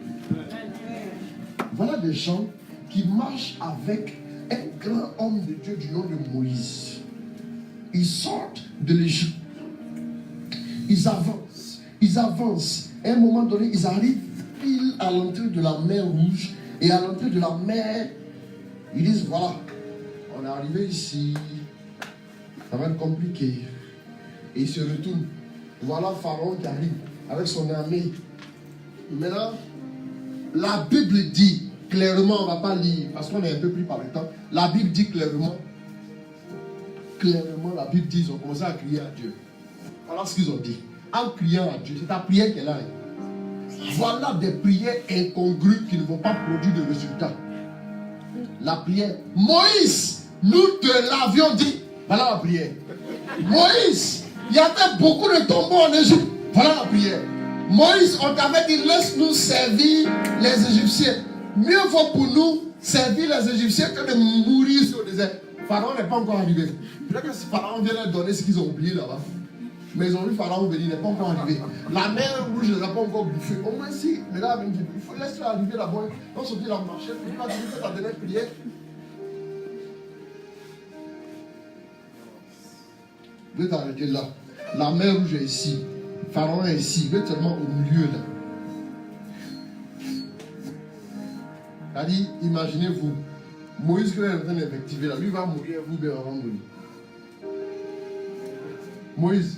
Voilà des gens qui marchent avec un grand homme de Dieu du nom de Moïse. Ils sortent de l'Égypte. Ils avancent. Ils avancent. À un moment donné, ils arrivent pile à l'entrée de la mer Rouge. Et à l'entrée de la mer, ils disent, voilà, on est arrivé ici. Ça va être compliqué. Et ils se retournent. Voilà Pharaon qui arrive avec son armée. Maintenant, la Bible dit clairement, on ne va pas lire parce qu'on est un peu pris par le temps. La Bible dit clairement, la Bible dit, ils ont commencé à crier à Dieu. Voilà ce qu'ils ont dit. En criant à Dieu, c'est ta prière qu'elle a. Voilà des prières incongrues qui ne vont pas produire de résultats. La prière, Moïse, nous te l'avions dit. Voilà la prière. Moïse, il y avait beaucoup de tombeaux en Égypte. Voilà la prière. Moïse, on t'avait dit, laisse-nous servir les Égyptiens. Mieux vaut pour nous servir les Égyptiens que de mourir sur le désert. Pharaon n'est pas encore arrivé. Peut-être que Pharaon vient leur donner ce qu'ils ont oublié là-bas. Mais ils ont vu Pharaon venir, il n'est pas encore arrivé. La mer rouge ne les a pas encore bouffé. Au moins si, les gars me disent, il faut laisser arriver là-bas. On se dit, il a marché, puis il va dire, fais ta dernière prière. Vous êtes arrêté là. La mer rouge est ici. Pharaon est ici. Vous êtes seulement au milieu là. C'est-à-dire, imaginez-vous, Moïse qui est en train d'invectiver là, lui va mourir, vous bien avant de mourir. Moïse,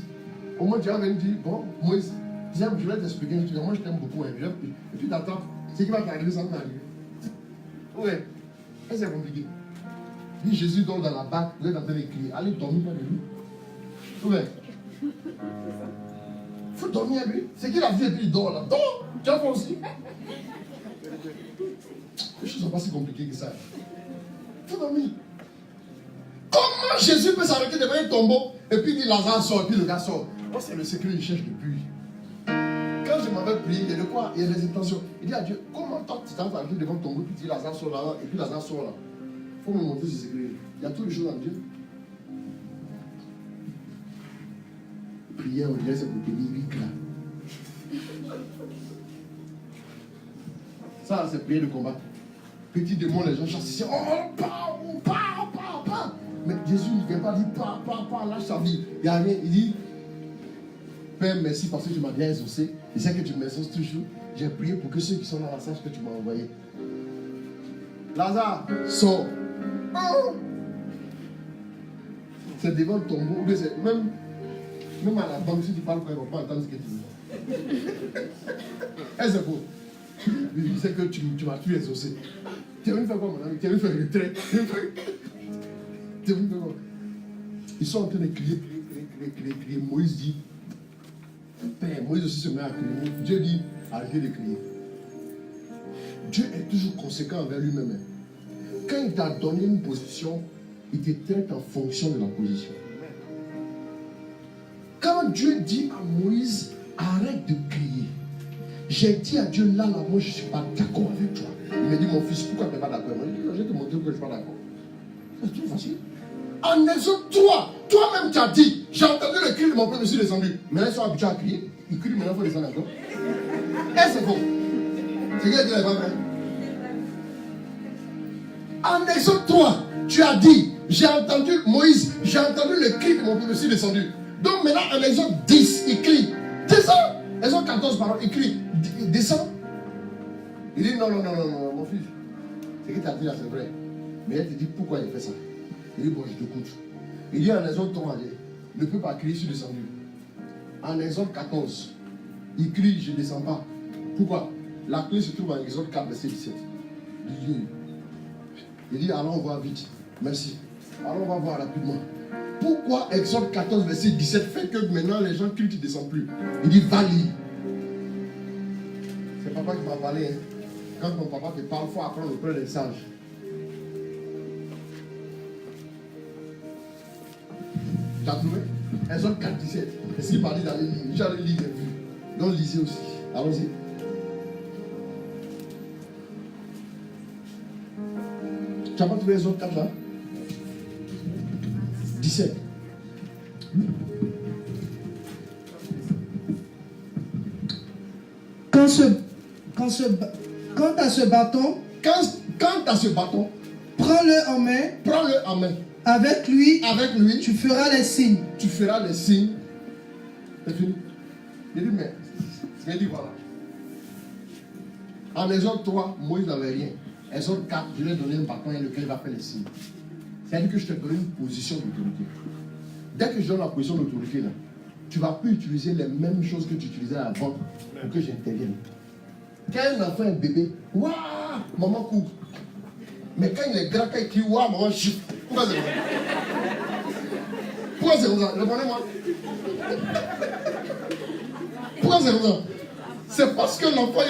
au moins tu vas venir dire, bon, Moïse, je vais t'expliquer un truc, moi je t'aime beaucoup, hein, et puis t'attends, ce qui va t'arriver, ça va t'arriver. Ouais, c'est compliqué. Dit Jésus dort dans la barque, vous êtes en train d'écrire, allez dormir pas de lui. Ouais. Il faut dormir avec lui. C'est qu'il a vu et puis il dort là. Dors, tu as fait aussi. Les choses ne sont pas si compliquées que ça. Il faut dormir. Comment Jésus peut s'arrêter devant un tombeau et puis il dit Lazare sort et puis le gars sort? Moi, c'est le secret qu'il cherche depuis. Quand je m'avais prié, il y a de quoi? Il y a des intentions. Il dit à Dieu, comment toi tu t'es arrêté devant le tombeau et puis tu dis Lazare sort là et puis Lazare sort là? Il faut me montrer ce secret. Il y a toutes les choses en Dieu. Prière, on dirait c'est pour tenir vite là. Ça, c'est prière de combat. Petit démon, les gens chassent ici. Oh, pas. Mais Jésus ne vient pas dire pas, lâche sa vie. Il n'y a rien. Il dit, Père, merci parce que tu m'as bien exaucé. Je sais que tu m'exauces toujours. J'ai prié pour que ceux qui sont dans la sachent que tu m'as envoyé. Lazare, sors. Oh. C'est devant le tombeau. Même à la banque, si tu parles, ils ne vont pas entendre ce que tu dis. Est-ce que il sait que tu m'as tout exaucé. Tu es venu faire quoi, mon ami? Tu es venu faire le trait. Tu es venu faire quoi? Ils sont en train de crier. Moïse dit, Père, Moïse aussi se met à crier. Dieu dit, arrêtez de crier. Dieu est toujours conséquent envers lui-même. Quand il t'a donné une position, il te traite en fonction de la position. Quand Dieu dit à Moïse, arrête de crier. J'ai dit à Dieu, là, moi, je ne suis pas d'accord avec toi. Il me dit, mon fils, pourquoi tu n'es pas d'accord? Moi, je dis, je vais te montrer que je ne suis pas d'accord. C'est tout facile. En Exode 3, toi-même, tu as dit, j'ai entendu le cri de mon père, je suis descendu. Mais là, ils sont habitués à crier. Ils crient, maintenant, il faut descendre encore. Est-ce que c'est faux? C'est qui a dit, n'est pas vrai? En Exode 3, tu as dit, j'ai entendu Moïse, j'ai entendu le cri de mon père, je suis descendu. Donc maintenant, en Exode 10, il crie, descends. Exode 14, pardon, il crie, descends. Il dit, non, mon fils. Ce que tu as dit là, c'est vrai. Mais elle te dit, pourquoi il fait ça? Il dit, bon, je t'écoute. Il dit, en Exode 3, il ne peut pas crier, je suis descendu. En Exode 14, il crie, je ne descends pas. Pourquoi? La clé se trouve en Exode 4, verset 17. Il dit, allons voir vite. Merci. Allons, on va voir rapidement. Pourquoi Exode 14, verset 17 fait que maintenant les gens crient, tu ne descends plus? Il dit, va lire. C'est papa qui m'a parlé. Hein. Quand ton papa te parle, il faut apprendre auprès des sages. Tu as trouvé? Exode 4, 17. Et s'il parlait d'aller lire, j'allais lire des vues. Donc lisez aussi. Allons-y. Tu n'as pas trouvé Exode 4 là? 17. Quant à ce bâton, Quand tu as ce bâton, prends-le en main. prends-le en main. Avec lui, Avec lui, tu feras les signes. tu feras les signes. C'est fini. Il dit, mais, il dit voilà. En Exode 3, Moïse n'avait rien. Exode 4, je lui ai donné un bâton avec lequel il va faire les signes. C'est-à-dire que je te donne une position d'autorité. Dès que je donne la position d'autorité, là, tu ne vas plus utiliser les mêmes choses que tu utilisais avant pour que j'intervienne. Quand un enfant est bébé, waouh, maman court. Mais quand il est grand, quand il crie, waouh, maman chiffre. Pourquoi c'est comme ça? Pourquoi c'est comme ça? Répondez-moi. Pourquoi c'est comme ça? C'est parce que l'enfant,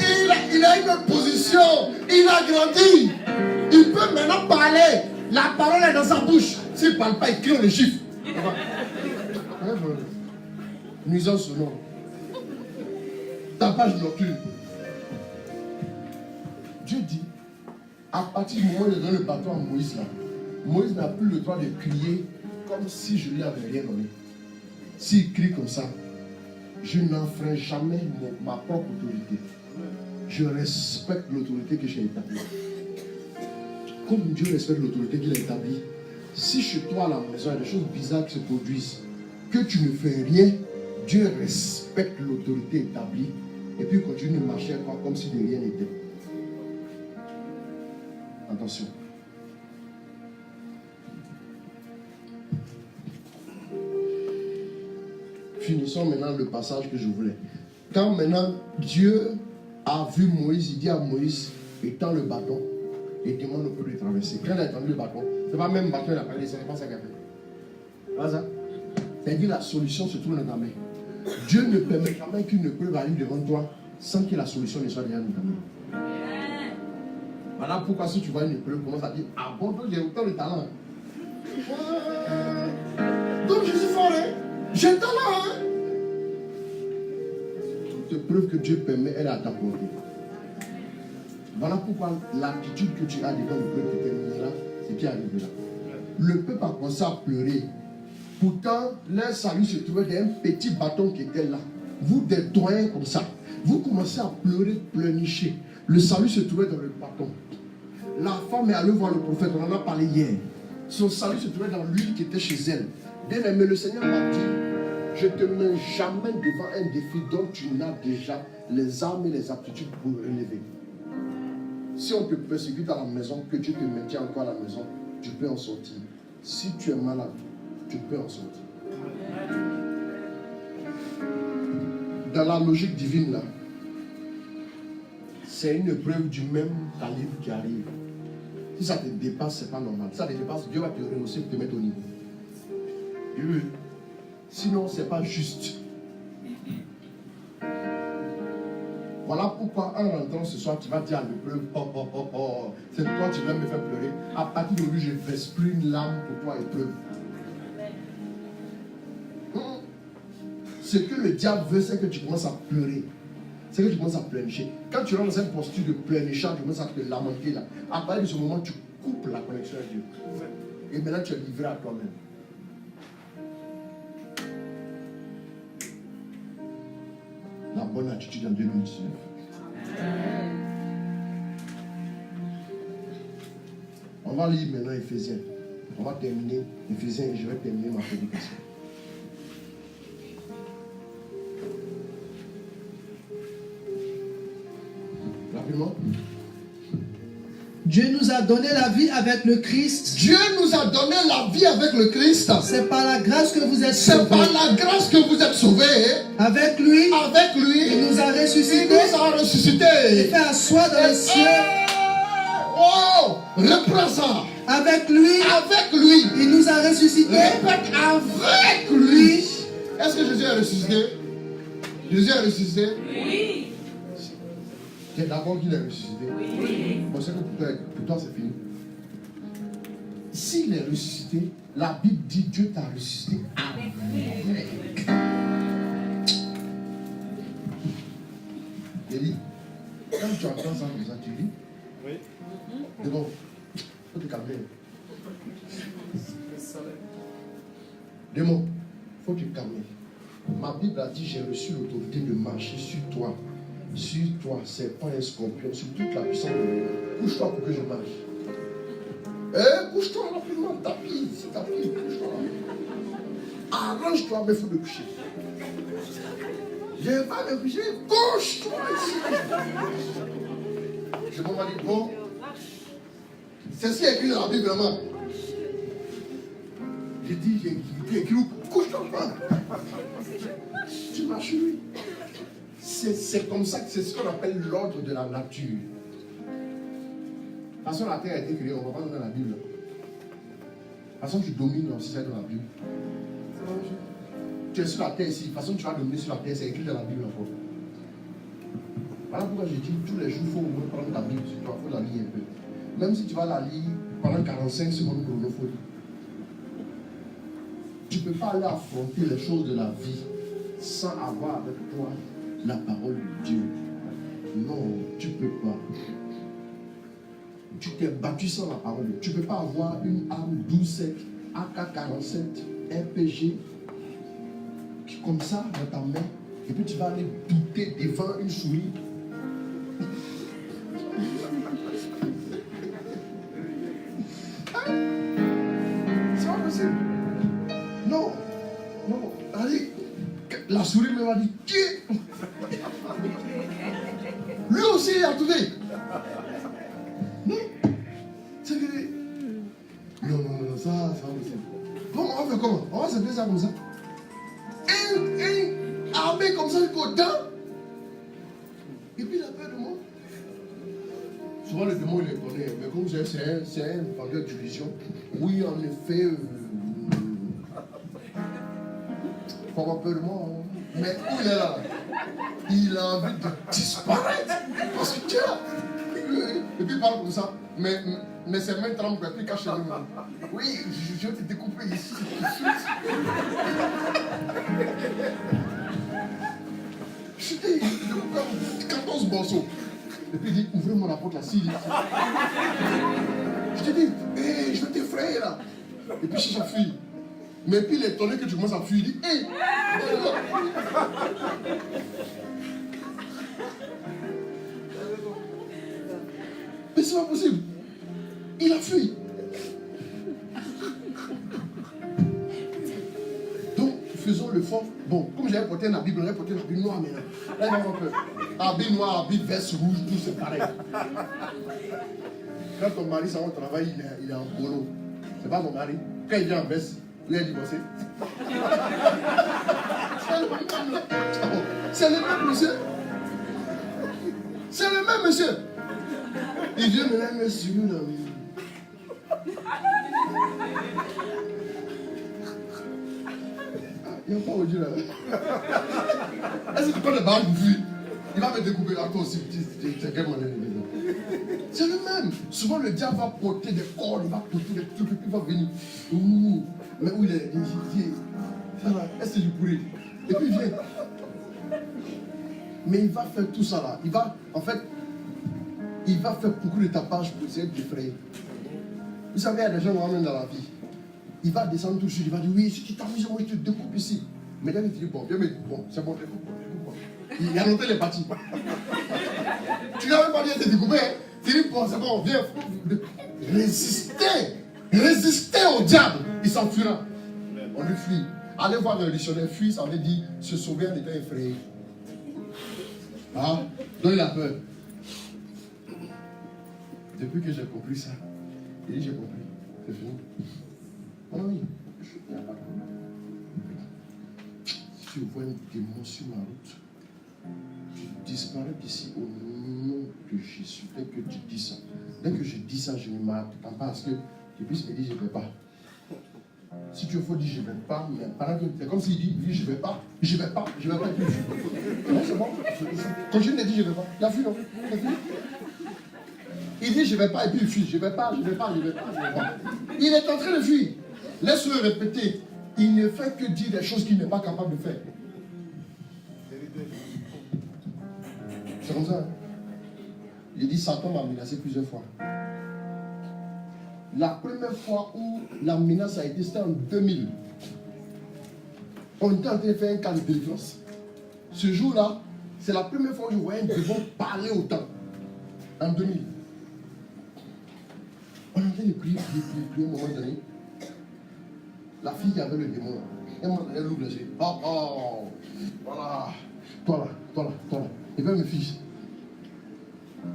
il a une position, il a grandi. Il peut maintenant parler. La parole est dans sa bouche. S'il ne parle pas, il crie les chiffres. Nuisance sonore. Tapage nocturne. Dieu dit, à partir du moment où il donne le bâton à Moïse, là, Moïse n'a plus le droit de crier comme si je lui avais rien donné. S'il crie comme ça, je n'enfreins jamais ma propre autorité. Je respecte l'autorité que j'ai établie. Comme Dieu respecte l'autorité qu'il a établie, si chez toi à la maison il y a des choses bizarres qui se produisent, que tu ne fais rien, Dieu respecte l'autorité établie et puis continue de marcher comme si de rien n'était. Attention. Finissons maintenant le passage que je voulais. Quand maintenant Dieu a vu Moïse, il dit à Moïse, étends le bâton et demande au peuple de traverser. Quand il a étendu le bâton, c'est pas même bâton, il a parlé, c'est pas ça qu'il a fait. Voilà ça. C'est-à-dire la solution se trouve dans ta main. Dieu ne permet jamais qu'une épreuve arrive devant toi sans que la solution ne soit déjà dans ta main. Voilà pourquoi si tu vois une épreuve, commence à dire, ah bon, donc j'ai autant de talent. Donc je suis fort, hein? J'ai le talent, hein? Toute épreuve que Dieu permet, elle est à ta portée. Voilà pourquoi l'attitude que tu as devant le peuple déterminera ce qui arrive là. Le peuple a commencé à pleurer. Pourtant, leur salut se trouvait dans un petit bâton qui était là. Vous, des doyens comme ça, vous commencez à pleurer, pleurnicher. Le salut se trouvait dans le bâton. La femme est allée voir le prophète, on en a parlé hier. Son salut se trouvait dans l'huile qui était chez elle. Bien-aimé, le Seigneur m'a dit, je ne te mets jamais devant un défi dont tu n'as déjà les armes et les aptitudes pour relever. Si on te persécute à la maison, que Dieu te maintient encore à la maison, tu peux en sortir. Si tu es malade, tu peux en sortir. Dans la logique divine là, c'est une épreuve du même calibre qui arrive. Si ça te dépasse, c'est pas normal. Si ça te dépasse, Dieu va te renoncer pour te mettre au niveau. Sinon, c'est pas juste. Voilà pourquoi en rentrant ce soir, tu vas dire à l'épreuve, c'est toi qui vas me faire pleurer. À partir d'aujourd'hui, je ne verse plus une larme pour toi, épreuve. Ce que le diable veut, c'est que tu commences à pleurer. C'est que tu commences à pleurnicher. Quand tu rentres dans cette posture de pleurnichage, tu commences à te lamenter là. À partir de ce moment, tu coupes la connexion avec Dieu. Et maintenant, tu es livré à toi-même. La bonne attitude en 2019. On va lire maintenant Éphésiens. On va terminer Éphésiens et je vais terminer ma prédication. Rapidement. Dieu nous a donné la vie avec le Christ. Dieu nous a donné la vie avec le Christ. C'est par la grâce que vous êtes C'est sauvés. par la grâce que vous êtes sauvés. Avec lui, Avec lui, il nous a il ressuscités. nous a ressuscités. Il fait asseoir dans les cieux. Oh, reprends ça. Avec lui, Avec lui. il nous a ressuscités. Répète, avec lui. Est-ce que Jésus est ressuscité? Jésus est ressuscité? Oui. Tu es d'accord qu'il est ressuscité? Oui. Bon, c'est que pour toi c'est fini. Si s'il est ressuscité, la Bible dit Dieu t'a ressuscité avec. Il dit, quand tu entends ça comme ça, tu dis, oui. C'est bon, il faut te calmer. Démon, il faut te calmer. Ma Bible a dit, j'ai reçu l'autorité de marcher sur toi, serpent et scorpion, sur toute la puissance de l'ennemi. Couche-toi pour que je marche. Couche-toi rapidement, tapis, couche-toi. Arrange-toi, mais il faut te coucher. Je ne vais pas me coucher, couche-toi ici. Je m'en vais dire, bon, c'est ce qui est écrit dans la Bible vraiment. J'ai dit, j'ai écrit, couche-toi pas. Tu marches lui. C'est comme ça que c'est ce qu'on appelle l'ordre de la nature. De toute façon, la terre a été créée, on ne va pas dans la Bible. De toute façon, tu domines aussi, c'est dans la Bible. Tu es sur la terre ici, de toute façon, tu vas dominer sur la terre, c'est écrit dans la Bible encore. Voilà pourquoi je dis tous les jours, il faut au moins prendre ta Bible sur toi, il faut la lire un peu. Même si tu vas la lire pendant 45 secondes chrono, il faut lire. Tu ne peux pas aller affronter les choses de la vie sans avoir avec toi la parole de Dieu. Non, tu ne peux pas. Tu t'es battu sans la parole. Tu ne peux pas avoir une arme 12-7, AK-47, RPG, comme ça dans ta main, et puis tu vas aller douter devant une souris. C'est pas possible. Non. Allez, la souris me va dire qui est. Lui aussi il a trouvé. Non. C'est que. Non, ça va possible. Bon, on va faire comment? On va se faire ça comme ça. Un armé comme ça, jusqu'aux dents. Et puis il a peur de moi. Souvent le démon il les connaît, mais comme c'est un vendeur d'illusion. Oui, en effet, faut avoir peur de moi. Hein. Mais où il est là? Il a envie de disparaître. Parce que tu es là. Et puis il parle comme ça. Mais ses mains tremblent, puis cache les mains. Oui, je vais te découper ici. Je t'ai découpé 14 morceaux. Et puis il dit, ouvrez-moi la porte là, s'il dit. Je te dis, hey, je vais t'effrayer là. Et puis je fuis. Mais puis il est étonné que tu commences à fuir. Il dit, hey, mais c'est pas possible. Il a fui. Donc, faisons le fort. Bon, comme j'avais porté un habit blanc, j'avais porté un habit noir maintenant. Là, il va avoir peur. Habit noir, habit veste rouge, tout c'est pareil. Quand ton mari s'en va au travail, il est en polo. C'est pas ton mari. Quand il vient en veste, il est divorcé. C'est le même monsieur. C'est le même monsieur. Il vient me mettre sur nous dans le. Il n'y a pas au Dieu là. Est-ce que tu prends le baril pour fuir? Il va me découper à toi aussi. C'est le même. Souvent le diable va porter des cordes, il va porter des trucs, et puis il va venir. Ouh. Mais où il est? Il dit, est-ce que je pourrais? Et puis il vient. Mais il va faire tout ça là. Il va, en fait, il va faire beaucoup de tapage pour essayer de t'effrayer. Vous savez, il y a des gens qui vont dans la vie. Il va descendre tout de suite, il va dire, oui, si tu t'amuses, moi je te découpe ici. Mais là, il dit, bon, viens, mais bon, c'est bon, découpe. Il a noté les parties. Tu n'avais pas dit de te découper, hein? Tu dis, bon, c'est bon, viens. Résister au diable, il s'enfuira. On lui fuit. Allez voir le dictionnaire, fuir, ça veut dire se sauver en étant effrayé. Ah, donc il a peur. Depuis que j'ai compris ça, il dit, j'ai compris, c'est fini. Oh oui, il n'y a pas de problème. Si tu vois un démon sur ma route, tu disparais d'ici au nom de Jésus. Dès que tu dis ça, dès que je dis ça, je ne m'attends pas à ce que tu puisses me dire je ne vais pas. Si tu faut dire je ne vais pas, mais pendant que c'est comme s'il dit je ne vais pas, je ne vais pas, je ne vais pas plus. Non, c'est bon. Continue de dire je ne vais pas. Il a fui, non? Il a fui. Il dit je ne vais pas et puis il fuit. Je ne vais pas. Il est en train de fuir. Laisse-le répéter. Il ne fait que dire des choses qu'il n'est pas capable de faire. C'est comme ça. Il dit Satan m'a menacé plusieurs fois. La première fois où la menace a été, c'était en 2000. On était en train de faire un cas de délivrance. Ce jour-là, c'est la première fois où je voyais un démon parler autant. En 2000. On est en train de prier, à un moment donné. La fille qui avait le démon, elle ouvre les yeux. Oh, voilà. Toi là. Et bien mes filles.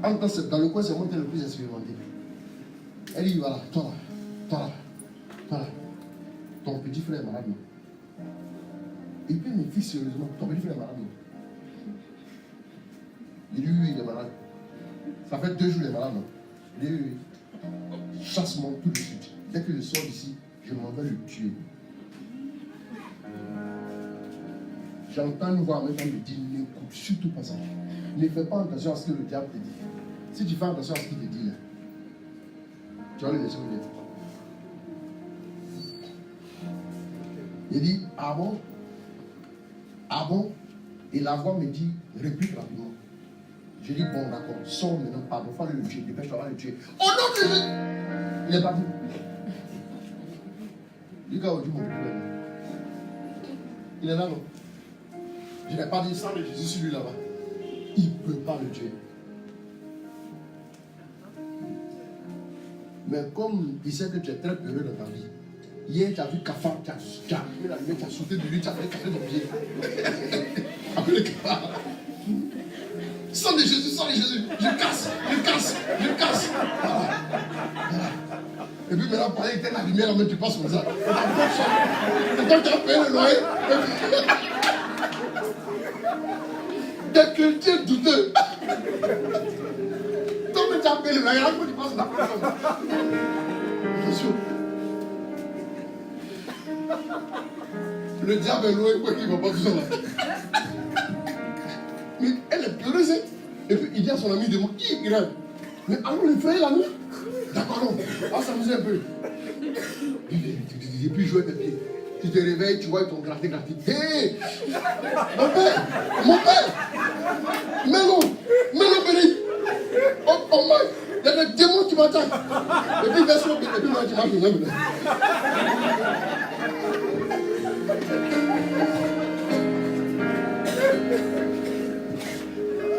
En temps, dans le coin, c'est moi qui est le plus expérimenté. Elle dit, voilà, toi là. Ton petit frère est malade. Non? Et puis mes filles, sérieusement, ton petit frère est malade. Non? Il dit, oui, il est malade. Ça fait 2 jours qu'il est malade. Non? Il dit, oui. Chasse-moi tout de suite. Dès que je sors d'ici, je m'en vais le tuer. J'entends une voix en même temps me dire, n'écoute surtout pas ça. Ne fais pas attention à ce que le diable te dit. Si tu fais attention à ce qu'il te dit là, tu vas le laisser venir. Il dit, ah bon? Et la voix me dit, réplique rapidement. Je dis, bon d'accord, sors maintenant, pardon, faut aller le tuer, dépêche-toi, va le tuer. Oh non, tu veux? Il est parti. Il dit, mon problème. Il est là, non? Je n'ai pas dit ça, mais Jésus sur lui là-bas. Il ne peut pas le tuer. Mais comme il sait que tu es très peureux dans ta vie, hier tu as vu Kafar, tu as allumé la lumière, tu as sauté de lui, tu as fait casser ton pied. Après le Kafar. Sang de Jésus, je casse. Voilà. Et puis maintenant, pareil, tu as la lumière, mais tu passes comme ça. Et quand tu as payé le loyer, des chrétiens douteux. Comme tu as payé le loyer, là, tu passes là. Attention. Le diable est loin, quoi qu'il ne va pas tout ça là. Mais elle est peureuse. Et puis il dit à son ami de moi, il rêve. Mais allons le faire la nuit. D'accord, non. On va s'amuser un peu. Et puis jouer tes pieds. Tu te réveilles, tu vois ton gratter. Hé! Mon père! Mais non, Béni! Oh my! Il y a des démons qui m'attaquent. Et puis, version, et puis, moi, tu m'as fait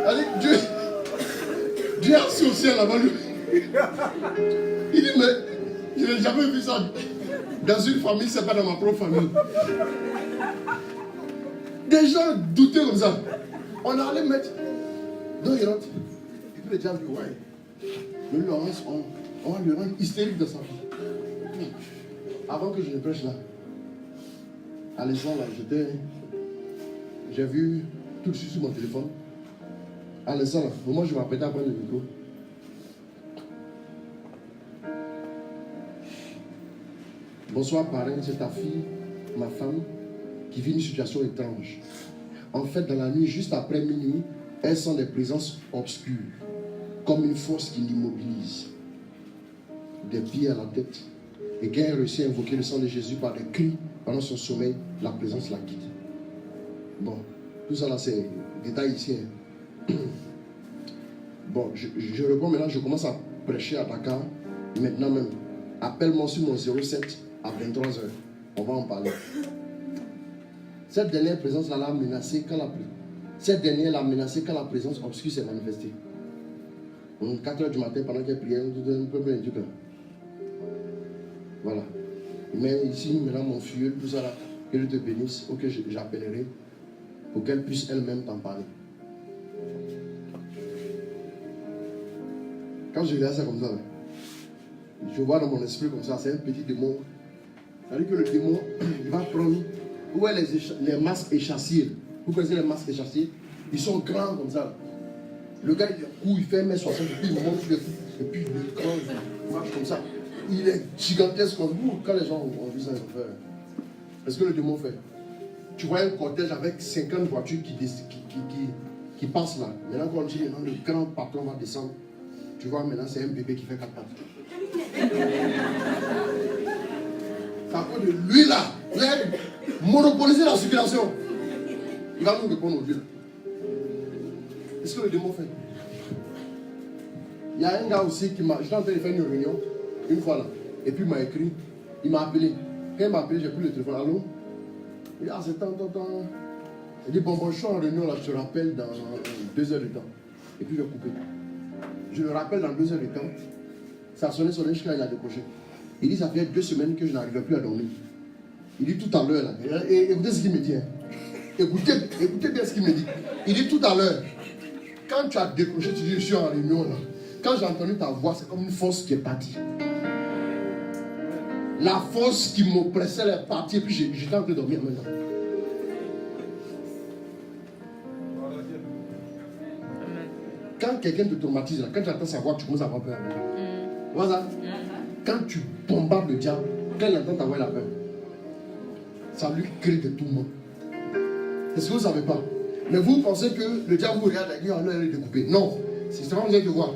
allez, Dieu est assis au ciel là-bas, lui. Il dit, mais je n'ai jamais vu ça dans une famille, c'est pas dans ma propre famille. Des gens doutaient comme ça. On allait mettre dans les notes. Et puis le diable dit, ouais, on va le rendre hystérique de sa vie. Avant que je ne prêche là, à l'instant là, j'ai vu tout de suite sur mon téléphone. À l'instant là, moi je m'apprêtais à prendre le micro. Bonsoir parrain, c'est ta fille, ma femme, qui vit une situation étrange. En fait, dans la nuit, juste après minuit, elles sont des présences obscures, comme une force qui l'immobilise. Des pieds à la tête. Et quand elle réussit à invoquer le sang de Jésus par des cris pendant son sommeil, la présence la quitte. Bon, tout ça là, c'est détail ici. Hein. Bon, je réponds maintenant, je commence à prêcher à Dakar, maintenant même. Appelle-moi sur mon 07 à 23h. On va en parler. Cette dernière présence-là l'a menacée quand l'a menacée quand la présence obscure s'est manifestée. 4h du matin, pendant qu'elle priait, un peu plein de trucs là. Voilà. Mais ici, maintenant, mon filleul, tout ça là, que Dieu te bénisse, ou que j'appellerai, pour qu'elle puisse elle-même t'en parler. Quand je regarde ça comme ça, là, je vois dans mon esprit comme ça, c'est un petit démon. C'est-à-dire que le démon, il va prendre, où est les masques échassiers. Vous connaissez les masques échassiers? Ils sont grands comme ça. Le gars, il fait 1m60, et puis il monte sur les coups, et puis le grand, il marche comme ça. Il est gigantesque comme vous. Quand les gens ont vu ça, ils ont fait. Est-ce que le démon fait? Tu vois un cortège avec 50 voitures qui passent là. Maintenant, quand on dit, le grand patron va descendre, Tu vois, maintenant, c'est un bébé qui fait 4 pattes. C'est à cause de lui là. Vous avez monopolisé la circulation. Il va nous répondre au Dieu. Qu'est-ce que le démon fait? Il y a un gars aussi qui m'a. J'étais en train de faire une réunion, une fois là. Et puis il m'a écrit. Il m'a appelé. Quand il m'a appelé, j'ai pris le téléphone. Allô? Il dit, ah, c'est tant. Il dit, bon, je suis en réunion là, je te rappelle dans 2 heures de temps. Et puis je vais couper. Je le rappelle dans 2 heures de temps. Ça a sonné jusqu'à il a décroché. Il dit, ça fait 2 semaines que je n'arrivais plus à dormir. Il dit tout à l'heure là. Et écoutez ce qu'il me dit. Hein. Écoutez bien ce qu'il me dit. Il dit tout à l'heure. Quand tu as décroché, tu dis, je suis en réunion là. Quand j'ai entendu ta voix, c'est comme une force qui est partie. La force qui m'oppressait, elle est partie. Et puis j'étais en train de dormir maintenant. Quand quelqu'un te traumatise, là, quand tu entends sa voix, tu commences à avoir peur. Voilà. Quand tu bombardes le diable, quand il entend ta voix, il a peur. Ça lui crée des tourments. Est-ce que vous ne savez pas? Mais vous pensez que le diable vous regarde et dit, oh là, elle est découpée. Non. C'est vraiment bien de voir.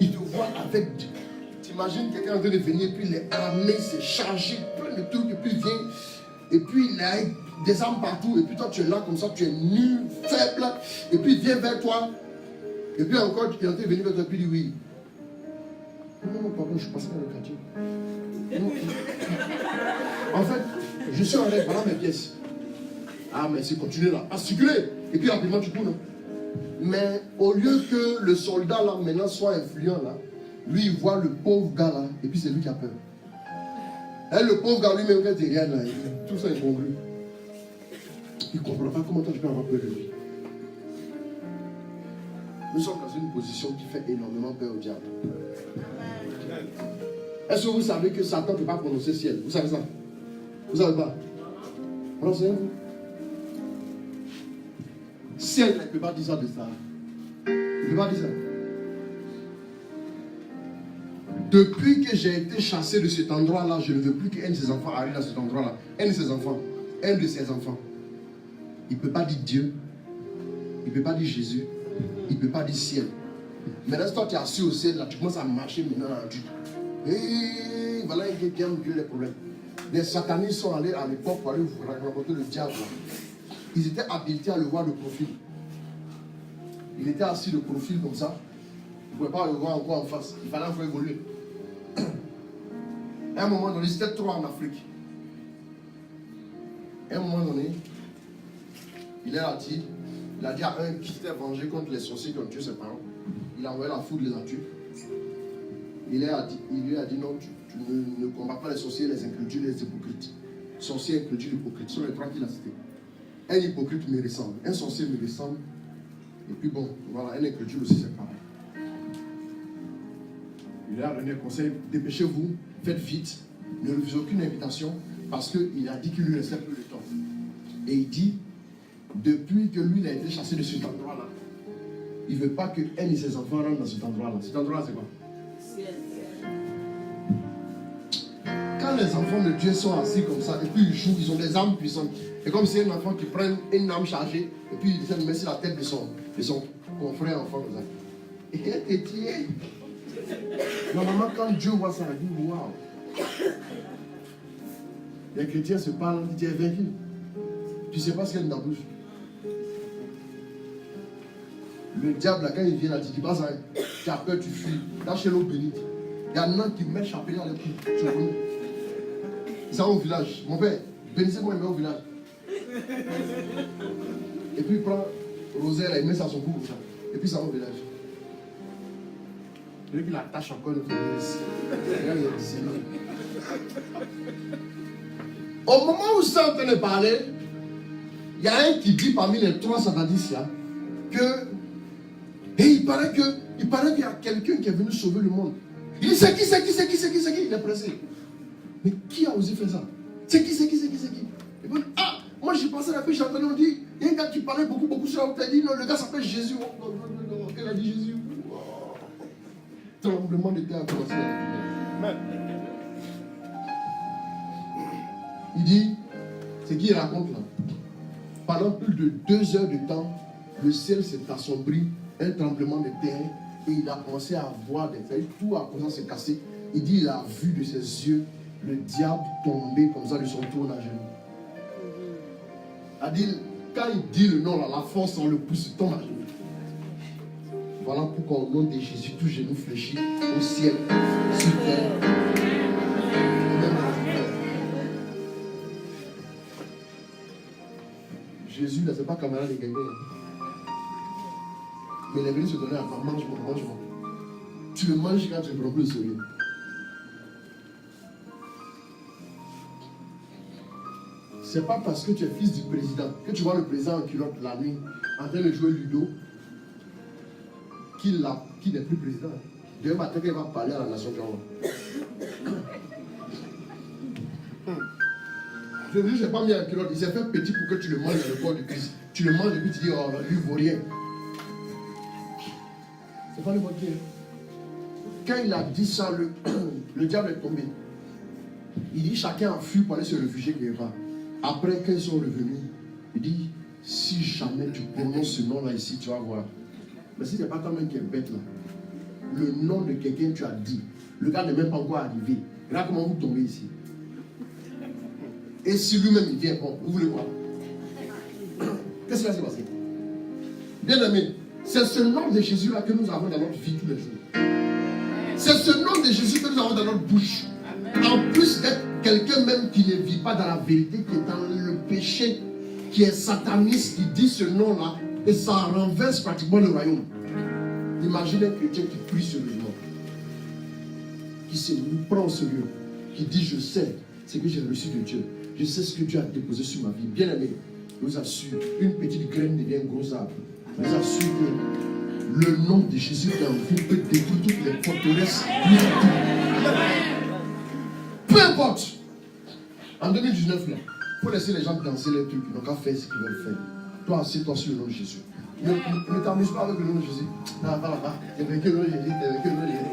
Il te voit avec. T'imagines quelqu'un en train de venir, puis il est armé, c'est chargé, plein de trucs, et puis il vient, et puis il a des armes partout, et puis toi tu es là comme ça, tu es nu, faible, et puis il vient vers toi, et puis encore il est en train de venir vers toi, et puis il dit oui. Non, pardon, je suis passé dans le quartier. Non. En fait, je suis en règle, voilà mes pièces. Ah, mais c'est continuer là, à circuler, et puis rapidement tu tournes. Mais au lieu que le soldat là maintenant soit influent là, lui il voit le pauvre gars là, et puis c'est lui qui a peur. Et le pauvre gars lui-même quand il regarde là, tout ça est incongru. Il ne comprend pas comment toi tu peux avoir peur de lui. Nous sommes dans une position qui fait énormément peur au diable. Est-ce que vous savez que Satan ne peut pas prononcer ciel? Vous savez ça? Vous ne savez pas? Renseignez-vous. Ciel ne peut pas dire ça de ça. Il ne peut pas dire ça. Depuis que j'ai été chassé de cet endroit-là, je ne veux plus qu'un de ses enfants arrive à cet endroit-là. Un de ses enfants. Il ne peut pas dire Dieu. Il ne peut pas dire Jésus. Il ne peut pas dire ciel. Maintenant, si toi tu es assis au ciel, là, tu commences à marcher maintenant. Et voilà un gars qui a réglé les problèmes. Les satanistes sont allés à l'époque pour aller rencontrer le diable. Ils étaient habilités à le voir de profil. Il était assis de profil comme ça. Vous ne pouvez pas le voir encore en face. Il fallait encore évoluer. À un moment donné, c'était 3 en Afrique. À un moment donné, il a dit à un qui s'était vengé contre les sorciers qui ont tué ses parents. Il a envoyé la foudre, les a tués. Il lui a dit non, tu ne combats pas les sorciers, les incrédules, les hypocrites. Sorciers, incrédules, hypocrites. Ce sont les 3 qu'il a cités. Un hypocrite me ressemble, un sorcier me ressemble. Et puis bon, voilà, un incrédule aussi c'est pareil. Il a donné un conseil, dépêchez-vous, faites vite, ne refusez aucune invitation, parce qu'il a dit qu'il lui restait plus de temps. Et il dit, depuis que lui il a été chassé de cet endroit-là, il ne veut pas qu'un de ses enfants rentre dans cet endroit-là. Cet endroit-là, c'est quoi? Quand les enfants de Dieu sont assis comme ça, et puis ils jouent, ils ont des armes puissantes. C'est comme si un enfant qui prend une arme chargée, et puis il essaie de mettre sur la tête de son confrère enfant comme ça. Et elle te tient. Normalement, quand Dieu voit ça, il dit waouh. Les chrétiens se parlent, ils disent vaincu. Tu ne sais pas ce qu'il y a dans ta bouche. Le diable, là, quand il vient là, tu dis pas ça. Tu as peur, tu fuis. Là, chez l'eau bénite. Il y a un homme qui met chapelet dans les coups. Tu le connais. Il s'en va au village. Mon père, bénissez-moi, il met au village. Et puis il prend rosaire, il met ça à son cou comme ça. Et puis ça va au village. Et puis il attache encore notre église. Au moment où ça est en train de parler, il y a un qui dit parmi les 3 satanistes là que. Et il paraît qu'il y a quelqu'un qui est venu sauver le monde. Il dit c'est qui? Il est pressé. Mais qui a osé faire ça? C'est qui? Et puis, ah, moi j'ai passé la fille, j'ai entendu, on dit, il y a un gars qui parlait beaucoup sur la tête, dit non, le gars s'appelle Jésus. Oh, non, elle a dit Jésus. Oh. Tremblement de terre a commencé. Il dit, c'est qui il raconte là? Pendant plus de 2 heures de temps, le ciel s'est assombri, un tremblement de terre Et il a commencé à voir, tout a commencé à se casser. Il dit, il a vu de ses yeux le diable tomber comme ça de son trône à genoux. C'est-à-dire, quand il dit le nom, là, la force, on le pousse, il tombe à genoux. Voilà pourquoi au nom de Jésus, tout genou fléchit au ciel, sur terre. Jésus, là, c'est pas camarade de quelqu'un. Mais il est venu se donner à toi, mange-moi, mange-moi. Tu le manges quand tu ne prends plus le sérieux. C'est pas parce que tu es fils du président que tu vois le président en culotte la nuit en train de jouer Ludo qu'il n'est plus président. Demain matin, il va parler à la nation Jean. Je ne sais pas mis en culotte, il s'est fait petit pour que tu le manges dans le corps de Christ. Tu le manges et puis tu dis, oh, lui ne vaut rien. C'est pas le mot de Dieu. Quand il a dit ça, le diable est tombé. Il dit, chacun a fui pour aller se réfugier quelque part. Après, quand ils sont revenus, il dit, si jamais tu prononces ce nom-là ici, tu vas voir. Mais si ce n'est pas toi-même qui es bête là, le nom de quelqu'un tu as dit, le gars n'est même pas encore arrivé. Regarde comment vous tombez ici. Et si lui-même il vient, bon, vous voulez voir. Qu'est-ce qui va se passer? Bien aimé, c'est ce nom de Jésus-là que nous avons dans notre vie tous les jours. C'est ce nom de Jésus que nous avons dans notre bouche. En plus d'être quelqu'un même qui ne vit pas dans la vérité, qui est dans le péché, qui est sataniste, qui dit ce nom-là, et ça renverse pratiquement le royaume. Imaginez un chrétien qui prie sérieusement, qui se prend au sérieux, qui dit je sais ce que j'ai reçu de Dieu, je sais ce que Dieu a déposé sur ma vie. Bien aimé, je vous assure, une petite graine devient un gros arbre. Je vous assure que le nom de Jésus dans vous peut détruire toutes les forteresses. Peu importe. En 2019, il faut laisser les gens danser les trucs, ils n'ont qu'à faire ce qu'ils veulent faire. Toi, assieds-toi sur le nom de Jésus. Ne t'amuse pas avec le nom de Jésus. Non, va là-bas. Tu vaincu le nom de Jésus, tu vaincu le nom de Jésus.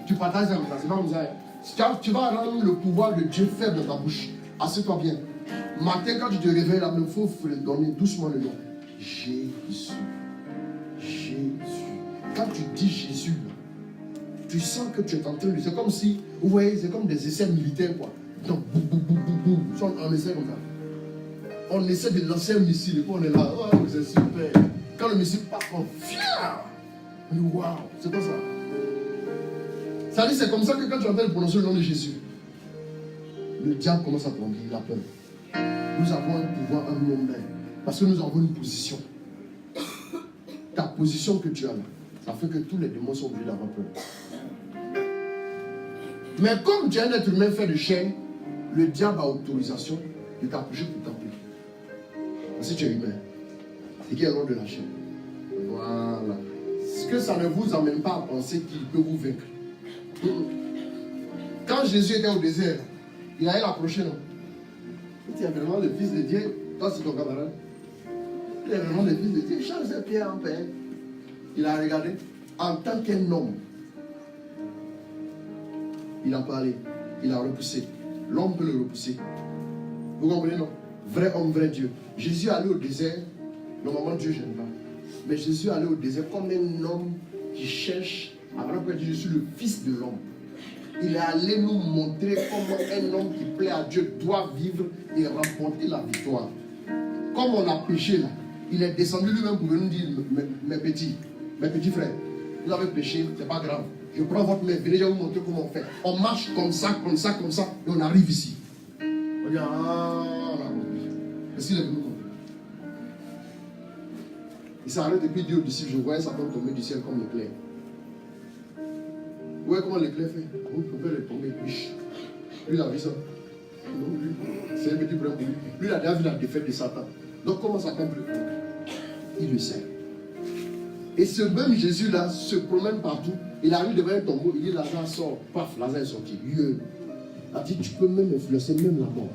Tu partages ça comme ça, c'est pas comme ça. Tu vas rendre le pouvoir de Dieu faible dans ta bouche. Assieds-toi bien. Matin, quand tu te réveilles, là, il faut donner doucement le nom. Jésus. Jésus. Quand tu dis Jésus, tu sens que tu es en train de... C'est comme si, vous voyez, c'est comme des essais militaires, quoi. Donc, boum, boum, boum, boum, boum. On essaie comme ça. On essaie de lancer un missile et puis on est là. Oh, c'est super. Quand le missile part, on fier. Waouh, c'est pas ça. Ça dit, c'est comme ça que quand tu entends prononcer le nom de Jésus, le diable commence à tomber, il a peur. Nous avons un pouvoir, un nom même. Parce que nous avons une position. Ta position que tu as là, ça fait que tous les démons sont obligés d'avoir peur. Mais comme tu es un être humain fait de chair, le diable a autorisation de t'approcher pour t'empêcher. Si tu es humain, c'est qui est l'ordre de la chair. Voilà. Ce que ça ne vous amène pas à penser qu'il peut vous vaincre. Quand Jésus était au désert, il allait l'approcher, non? Tu es vraiment le fils de Dieu, toi c'est ton camarade. Tu es vraiment le fils de Dieu, change ses pieds en paix. Il a regardé en tant qu'un homme. Il a parlé, il a repoussé. L'homme peut le repousser. Vous comprenez, non? Vrai homme, vrai Dieu. Jésus allait au désert. Normalement, Dieu, je n'aime pas. Mais Jésus allait au désert comme un homme qui cherche. Avant de dire, je suis le fils de l'homme. Il est allé nous montrer comment un homme qui plaît à Dieu doit vivre et remporter la victoire. Comme on a péché là, il est descendu lui-même pour nous dire, mes petits frères, vous avez péché, c'est pas grave. Je prends votre main, venez, je vais vous montrer comment on fait. On marche comme ça, comme ça, comme ça, et on arrive ici. On dit, ah, là, est-ce qu'il est venu montrer? Il s'arrête depuis Dieu aux disciples, je voyais Satan tomber du ciel comme l'éclair. Vous voyez comment l'éclair fait? Vous pouvez le tomber, lui, il a vu ça. Non, lui, c'est un petit problème pour lui. Lui, il a déjà vu la défaite de Satan. Donc, comment Satan peut le tomber? Il le sait. Et ce même Jésus-là se promène partout. Il arrive devant un tombeau, il dit, Lazare sort. Paf, Lazare est sorti. Il a dit, tu peux même influencer même la mort.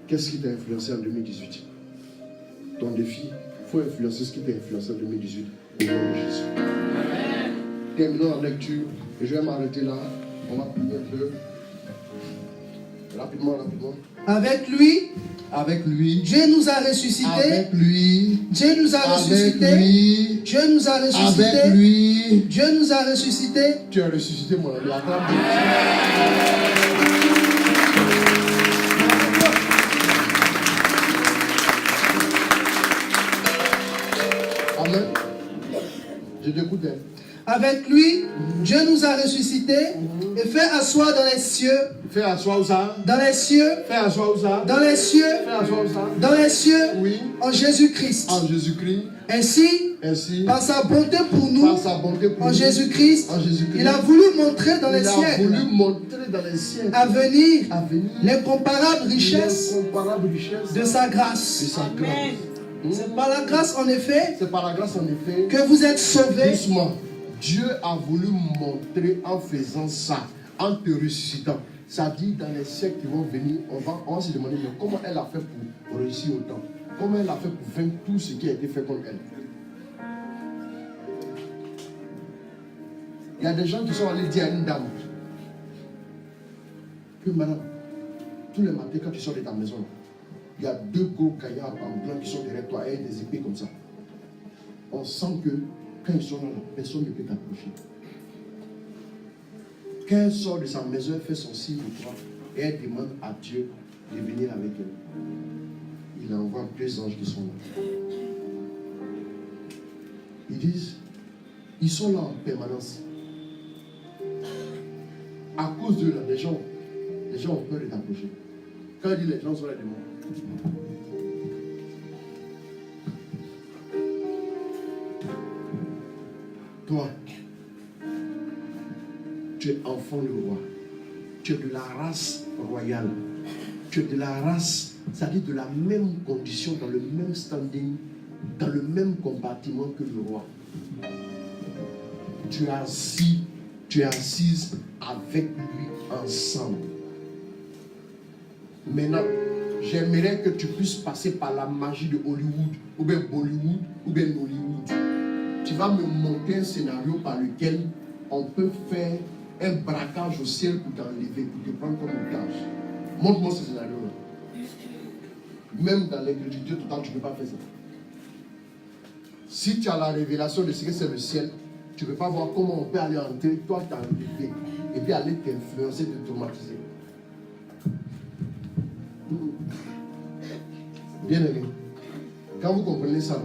Qu'est-ce qui t'a influencé en 2018? Ton défi, il faut influencer ce qui t'a influencé en 2018 au nom de Jésus. Terminons la lecture. Et je vais m'arrêter là. On va prier un peu. Rapidement. Avec lui, Avec lui. Dieu nous a ressuscités. Avec lui. Dieu nous a Avec ressuscités. lui. Dieu nous a ressuscités. Avec lui. Dieu nous a ressuscités. Tu es ressuscité, mon ami. Attends. Amen. Je t'écoute. Avec lui, Dieu nous a ressuscités et fait asseoir dans les cieux. Fais asseoir où ça? Dans les cieux. Fais asseoir où ça? Dans les cieux. Fais asseoir où ça? Dans les cieux. Oui. En Jésus-Christ. En Jésus-Christ. Ainsi, par sa bonté pour nous, par sa bonté pour en nous, Jésus-Christ, en Jésus-Christ, il a voulu montrer dans les il a siècles voulu montrer dans les siècles à venir l'incomparable richesse de sa grâce. de sa grâce. C'est par la grâce en effet C'est par la grâce en effet que vous êtes sauvés. Doucement. Dieu a voulu montrer en faisant ça, en te ressuscitant. Ça dit dans les siècles qui vont venir, on va se demander mais comment elle a fait pour réussir autant? Comment elle a fait pour vaincre tout ce qui a été fait contre elle? Il y a des gens qui sont allés dire à une dame que madame, tous les matins quand tu sors de ta maison, il y a 2 gros caillards en blanc qui sont derrière toi et des épées comme ça. On sent que quand ils sont là, personne ne peut t'approcher. Quand elle sort de sa maison, elle fait son signe de croix et elle demande à Dieu de venir avec elle. Il envoie 2 anges qui sont là. Ils disent, ils sont là en permanence. À cause de là, les gens ont peur de t'approcher. Quand il dit les gens sont les démons. Toi, tu es enfant du roi. Tu es de la race royale. Tu es de la race, c'est-à-dire de la même condition, dans le même standing, dans le même compartiment que le roi. Tu es assise avec lui ensemble. Maintenant, j'aimerais que tu puisses passer par la magie de Hollywood, ou bien Bollywood, ou bien Hollywood. Tu vas me monter un scénario par lequel on peut faire un braquage au ciel pour t'enlever, pour te prendre comme otage. Montre-moi ce scénario-là. Même dans l'incrédulité totale, tu ne peux pas faire ça. Si tu as la révélation de ce que c'est le ciel, tu ne peux pas voir comment on peut aller entrer, toi t'enlever, et puis aller t'influencer, te traumatiser. Bien aimé, quand vous comprenez ça,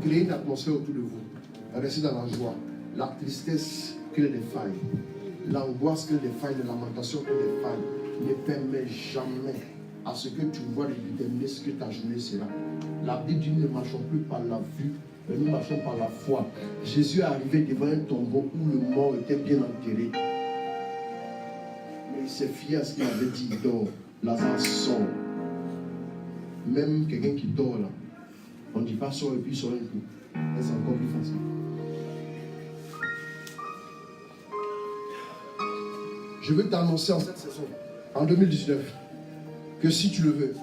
créez une atmosphère autour de vous. Restez dans la joie. La tristesse crée des failles. L'angoisse crée des failles. La lamentation crée des failles. Ne permets jamais à ce que tu vois de déterminer ce que ta journée sera. La Bible dit, ne marchons plus par la vue, mais nous marchons par la foi. Jésus est arrivé devant un tombeau où le mort était bien enterré. Mais il s'est fié à ce qu'il avait dit. Il dort. Lazare sort. Même quelqu'un qui dort là, on ne dit pas sort et puis sort un coup. C'est encore plus facile. Je veux t'annoncer en cette saison, en 2019, que si tu le veux,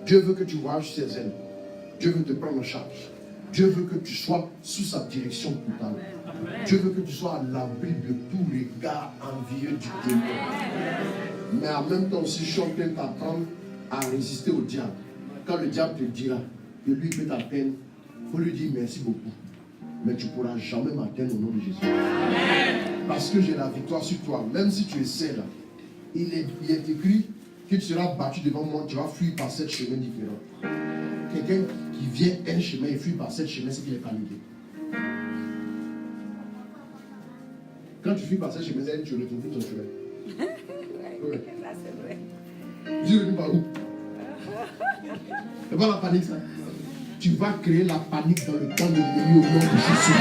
Dieu veut que tu voyages sur ses ailes. Dieu veut te prendre en charge. Dieu veut que tu sois sous sa direction totale. Dieu veut que tu sois à l'abri de tout regard envieux du démon. Mais en même temps aussi, je suis en train de t'apprendre à résister au diable. Quand le diable te dira que lui peut t'atteindre, il faut lui dire merci beaucoup. Mais tu ne pourras jamais m'atteindre au nom de Jésus. Parce que j'ai la victoire sur toi. Même si tu essaies là, il est écrit que tu seras battu devant moi, tu vas fuir par 7 chemins différents. Quelqu'un qui vient un chemin et fuit par 7 chemins, c'est qu'il est paniqué. Quand tu fuis par 7 chemins, tu retournes ton chemin. Ouais. Dieu venu par où? C'est pas la panique ça. Tu vas créer la panique dans le temps de l'ennemi au nom de Jésus.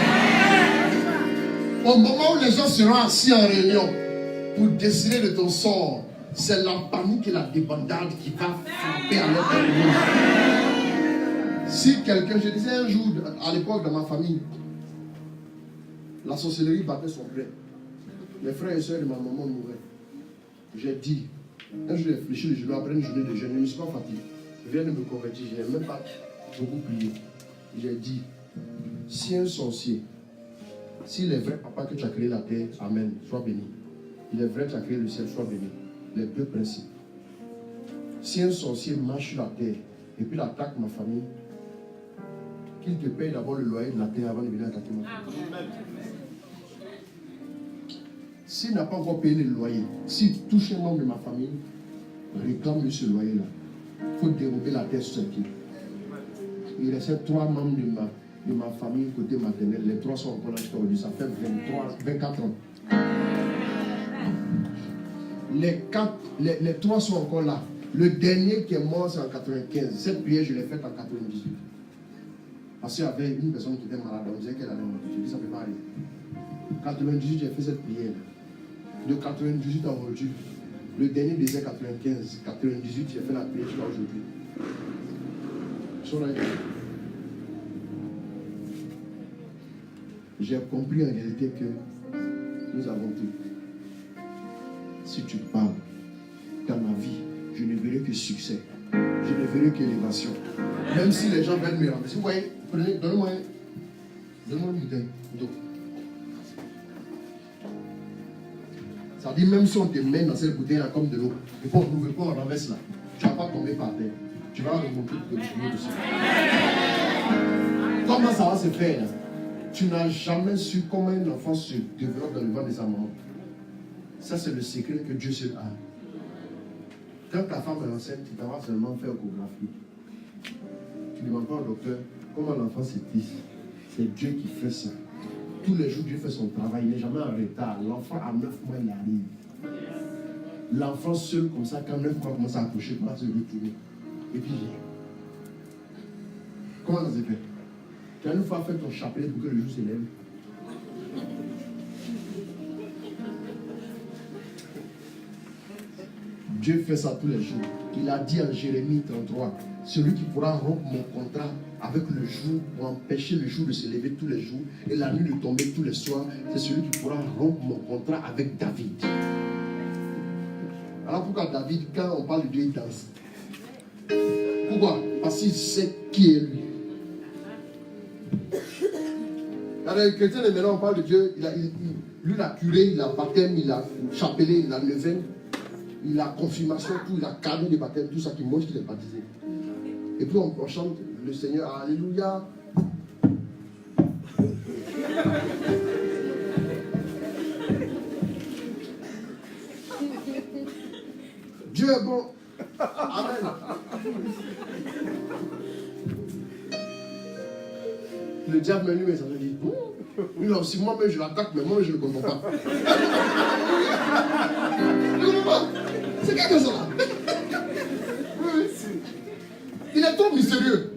Au moment où les gens seront assis en réunion pour décider de ton sort, c'est la panique et la débandade qui va frapper à leur tête. Si quelqu'un, je disais un jour, à l'époque dans ma famille, la sorcellerie battait son plein. Les frères et soeurs de ma maman mouraient. J'ai dit, un jour j'ai réfléchi le genou après une journée de jeûne, je ne me suis pas fatigué. Je viens de me convertir, je n'ai même pas beaucoup prié. J'ai dit, si un sorcier, s'il est vrai, papa, que tu as créé la terre, amen, sois béni. Il est vrai que tu as créé le ciel, sois béni. Les 2 principes. Si un sorcier marche sur la terre et puis il attaque ma famille, qu'il te paye d'abord le loyer de la terre avant de venir attaquer ma famille. S'il n'a pas encore payé le loyer, s'il touche un membre de ma famille, réclame-lui ce loyer-là. Il faut dérober la terre sur ses pieds. Il restait 3 membres de ma famille côté maternel. Les 3 sont encore là aujourd'hui. Ça fait 24 ans. Les 3 sont encore là. Le dernier qui est mort, c'est en 95. Cette prière, je l'ai faite en 98. Parce qu'il y avait une personne qui était malade. On disait qu'elle allait mourir. Je dis, ça ne peut pas aller. En 98, j'ai fait cette prière. De 98 à aujourd'hui. Le dernier disait 95. 98, j'ai fait la prière jusqu'à aujourd'hui. J'ai compris en réalité que nous avons tout. Si tu parles dans ma vie, je ne verrai que succès. Je ne verrai qu'élévation. Même si les gens veulent me rendre. Vous voyez, donnez-moi une bouteille d'eau. Ça dit, même si on te met dans cette bouteille-là comme de l'eau, et qu'on n'ouvre pas, on renverse là, tu ne vas pas tomber par terre. Tu vas remonter de l'eau dessus. Comment ça va se faire? Tu n'as jamais su comment un enfant se développe dans le ventre de sa maman. Ça, c'est le secret que Dieu seul a. Quand ta femme est enceinte, tu vas seulement faire échographie. Tu ne demandes pas au docteur comment l'enfant se tisse. C'est Dieu qui fait ça. Tous les jours, Dieu fait son travail. Il n'est jamais en retard. L'enfant, à 9 mois, il arrive. L'enfant seul, comme ça, quand 9 mois commence à accoucher, il va se retourner. Et puis, comment ça s'est fait? Tu as une fois fait ton chapelet pour que le jour s'élève. Dieu fait ça tous les jours. Il a dit en Jérémie 33, celui qui pourra rompre mon contrat avec le jour, pour empêcher le jour de se lever tous les jours et la nuit de tomber tous les soirs, c'est celui qui pourra rompre mon contrat avec David. Alors pourquoi David, quand on parle de Dieu, il danse? Pourquoi? Parce qu'il sait qui est lui. Alors, les chrétiens, maintenant, on parle de Dieu, lui, il a curé, il a baptême, il a chapelet, il a levain, il a confirmation, tout, il a cadeau de baptême, tout ça qui montre qu'il est baptisé. Et puis on chante le Seigneur, Alléluia. Dieu est bon. Amen. Le diable me lui, ça veut dire, lui aussi, moi-même je l'attaque, mais moi je ne le comprends pas. Je ne comprends pas. C'est quelque chose là. Il est trop mystérieux.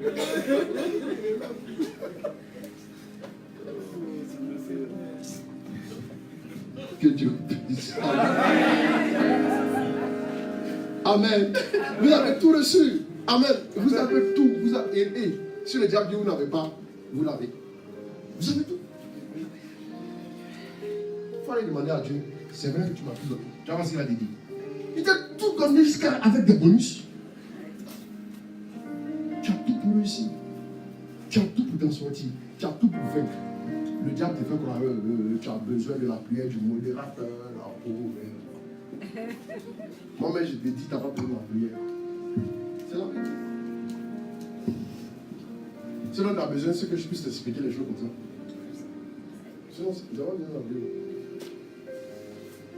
Que Dieu bénisse. Amen. Vous avez tout reçu. Amen. Vous avez tout. Vous avez, et si le diable dit vous n'avez pas, vous l'avez. Vous avez tout. Il faut aller demander à Dieu. C'est vrai que tu m'as tout donné. Tu vois ce qu'il a dit. Il t'a tout donné jusqu'à avec des bonus. Tu as tout pour réussir. Tu as tout pour t'en sortir. Tu as tout pour vaincre. Le diable te fait croire que tu as besoin de la prière du modérateur, la pauvre. Moi-même, je te dis, tu n'as pas besoin de la prière. C'est la vérité. Ce dont tu as besoin, c'est que je puisse t'expliquer les choses comme ça. Sinon, c'est vraiment bien la Bible.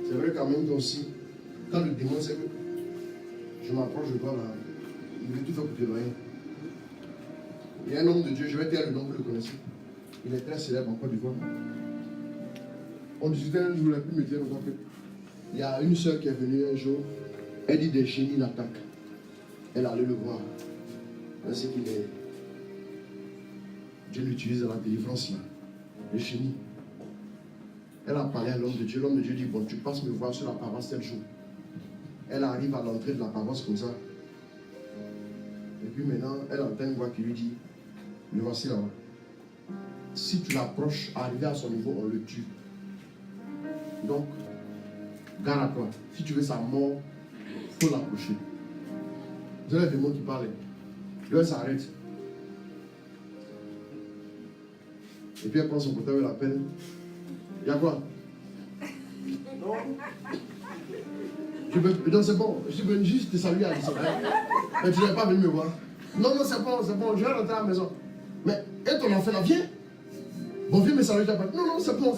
C'est vrai quand même aussi, quand le démon sait que je m'approche de toi, là, il veut tout faire pour t'éloigner. Il y a un homme de Dieu, je vais te dire le nom, vous le connaissez. Il est très célèbre en Côte d'Ivoire. On discutait un jour, il a pu me dire il y a une soeur qui est venue un jour, elle dit des génies l'attaquent. Elle allait le voir. Ainsi qu'il est. Dieu l'utilise dans la délivrance là. Le génie. Elle a parlé à l'homme de Dieu. L'homme de Dieu dit, bon, tu passes me voir sur la paroisse tel jour. Elle arrive à l'entrée de la paroisse comme ça. Et puis maintenant, elle entend une voix qui lui dit, le voici là-bas. Si tu l'approches, arrivé à son niveau, on le tue. Donc, garde à toi. Si tu veux sa mort, il faut l'approcher. Vous avez des mots qui parlent. Là, elle s'arrête. Et puis elle prend son portable et l'appelle. Il y a quoi? Non. Non, c'est bon. Je peux juste te saluer à la maison. Mais tu n'es pas venu me voir. Non, non, c'est bon. Je vais rentrer à la maison. Mais, et ton enfant là, viens. Bon, viens me saluer. Non, non, c'est bon.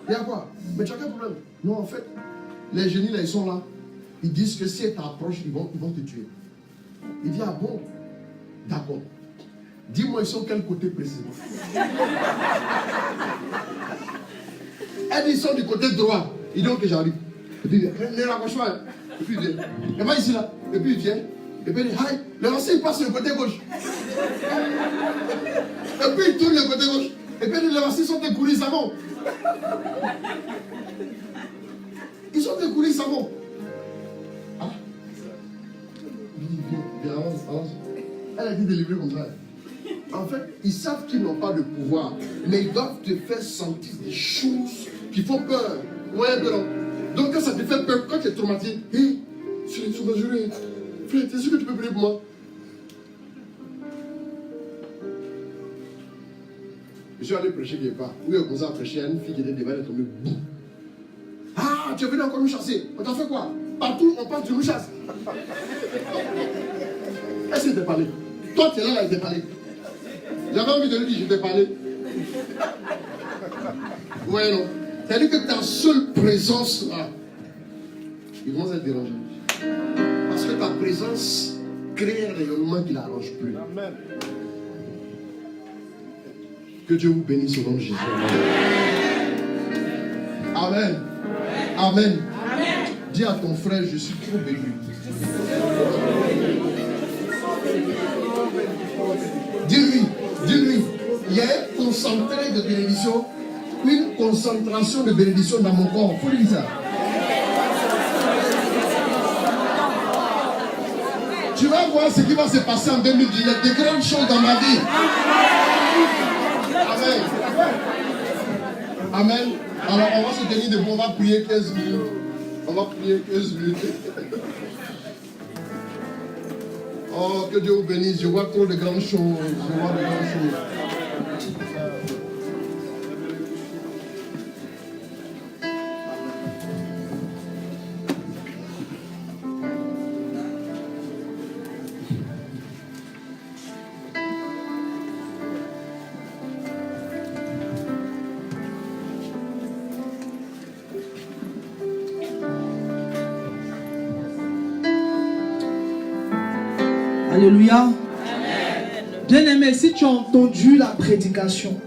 Il y a quoi? Mais tu as quel problème? Non, en fait, les génies là, ils sont là. Ils disent que si elle t'approche, ils vont te tuer. Il dit, ah bon? D'accord. Dis-moi, ils sont quel côté précisément? Elle dit, ils sont du côté droit. Il dit, ok, j'arrive. Et puis, ne raccroche pas. Et puis, il vient. Et moi, ici, là. Et puis, il vient. Et puis, il dit, hi. Le lancé, il passe sur le côté gauche. Et puis, il tourne le côté gauche. Et puis, les lancés sont découlés savants. Ils sont découlés savants. Ah. Viens, avance. Elle a dit de livrer comme ça. En fait, ils savent qu'ils n'ont pas de pouvoir, mais ils doivent te faire sentir des choses qui font peur. Ouais, non. Donc quand ça te fait peur, quand tu es traumatisé, hé, c'est dangereux. Frère, t'es sûr que tu peux prier pour moi? Je suis allé prêcher quelque part. Où il a commencé à prêcher, il y a une fille qui était devant, elle est tombée. Boum. Ah, tu es venu encore nous chasser. On t'a fait quoi? Partout, on passe, tu nous chasses. Est-ce que je t'ai parlé? Toi, tu es là, elle t'a parlé. J'avais envie de lui dire, je t'ai parlé. Ouais, non. C'est-à-dire que ta seule présence là, il commence à être dérangé. Parce que ta présence crée un rayonnement qui n'arrange plus. Amen. Que Dieu vous bénisse au nom de Jésus. Amen. Amen. Amen. Dis à ton frère, je suis trop béni. Dis-lui, il y a un concentré de bénédiction, une concentration de bénédiction dans mon corps. Il faut lui dire ça. Tu vas voir ce qui va se passer en 2019, des grandes choses dans ma vie. Amen. Amen. Alors on va se tenir debout, on va prier 15 minutes. On va prier 15 minutes. Oh, que Dieu vous bénisse. Je vois trop de grandes choses. Je vois de grandes choses. Alléluia. Bien-aimé, si tu as entendu la prédication,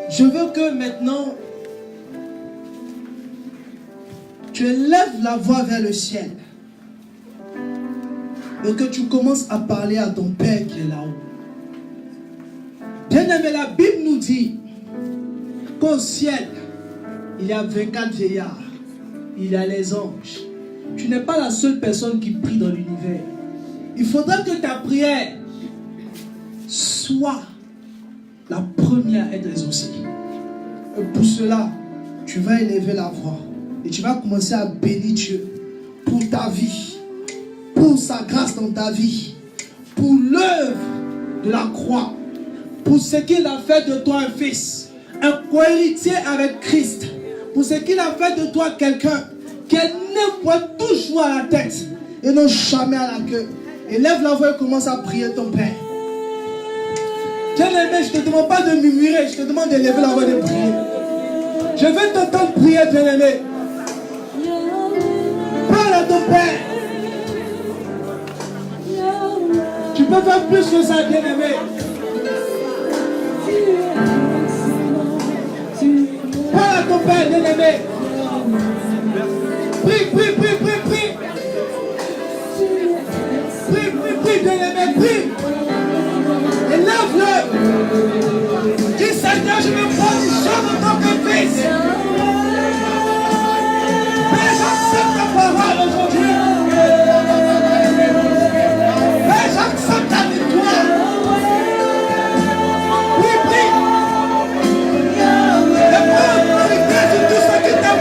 je veux que maintenant tu élèves la voix vers le ciel et que tu commences à parler à ton Père qui est là-haut. Bien-aimé, la Bible nous dit qu'au ciel, il y a 24 vieillards, il y a les anges. Tu n'es pas la seule personne qui prie dans l'univers. Il faudra que ta prière soit la première à être exaucée. Et pour cela, tu vas élever la voix et tu vas commencer à bénir Dieu pour ta vie, pour sa grâce dans ta vie, pour l'œuvre de la croix, pour ce qu'il a fait de toi un fils, un co-héritier avec Christ, pour ce qu'il a fait de toi quelqu'un qui ne voit toujours à la tête et non jamais à la queue. Élève la voix et commence à prier ton Père. Bien-aimé, je ne te demande pas de murmurer, je te demande d'élever la voix et de prier. Je veux t'entendre prier, bien-aimé. Parle à ton Père. Tu peux faire plus que ça, bien-aimé. Parle à ton Père, bien-aimé. Prie, prie, prie, prie, prie. Prie, prie, prie, bien-aimé, prie. Élève-le. Dis, Seigneur, je me positionne en tant que fils. Père, j'accepte ta parole aujourd'hui. Père, j'accepte ta victoire. Prie, prie. Et prends autorité sur tout ce qui t'aime.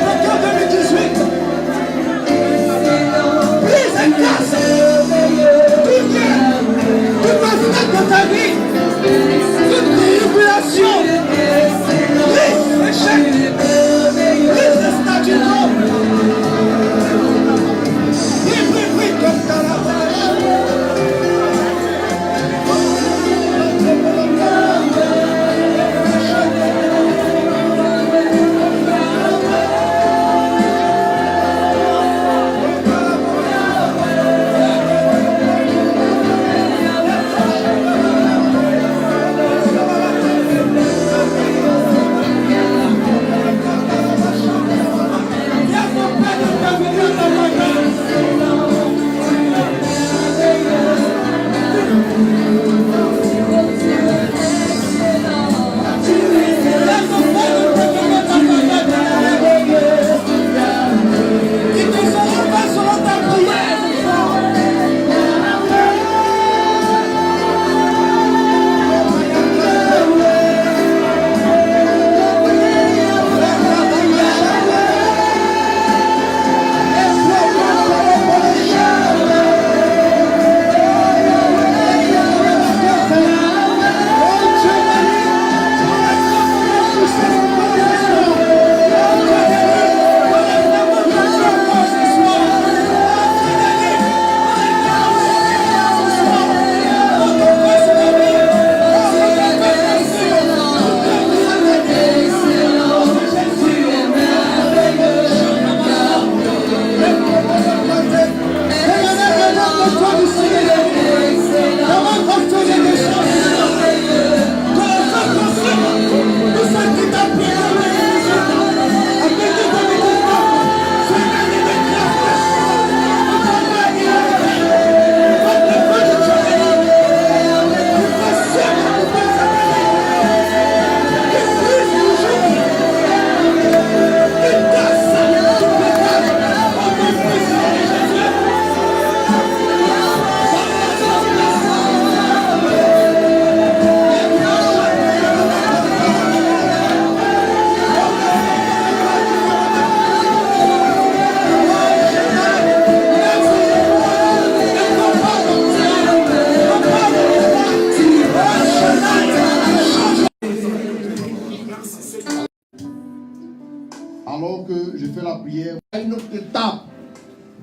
fais la prière. À une autre étape,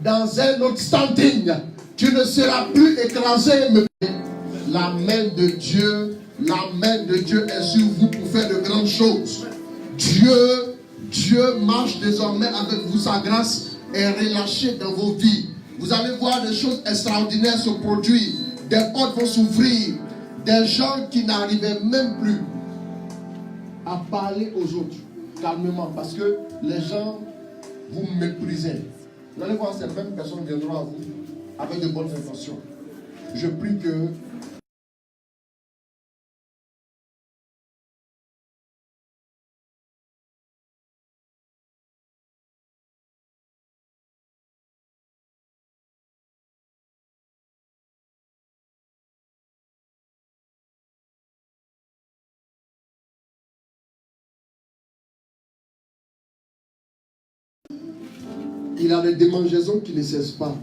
dans un autre standing, tu ne seras plus écrasé. La main de Dieu est sur vous pour faire de grandes choses. Dieu marche désormais avec vous. Sa grâce est relâchée dans vos vies. Vous allez voir des choses extraordinaires se produire. Des portes vont s'ouvrir. Des gens qui n'arrivaient même plus à parler aux autres calmement parce que les gens vous méprisaient. Vous allez voir, ces mêmes personnes viendront à vous avec de bonnes intentions. Je prie que il a des démangeaisons qui ne cessent pas.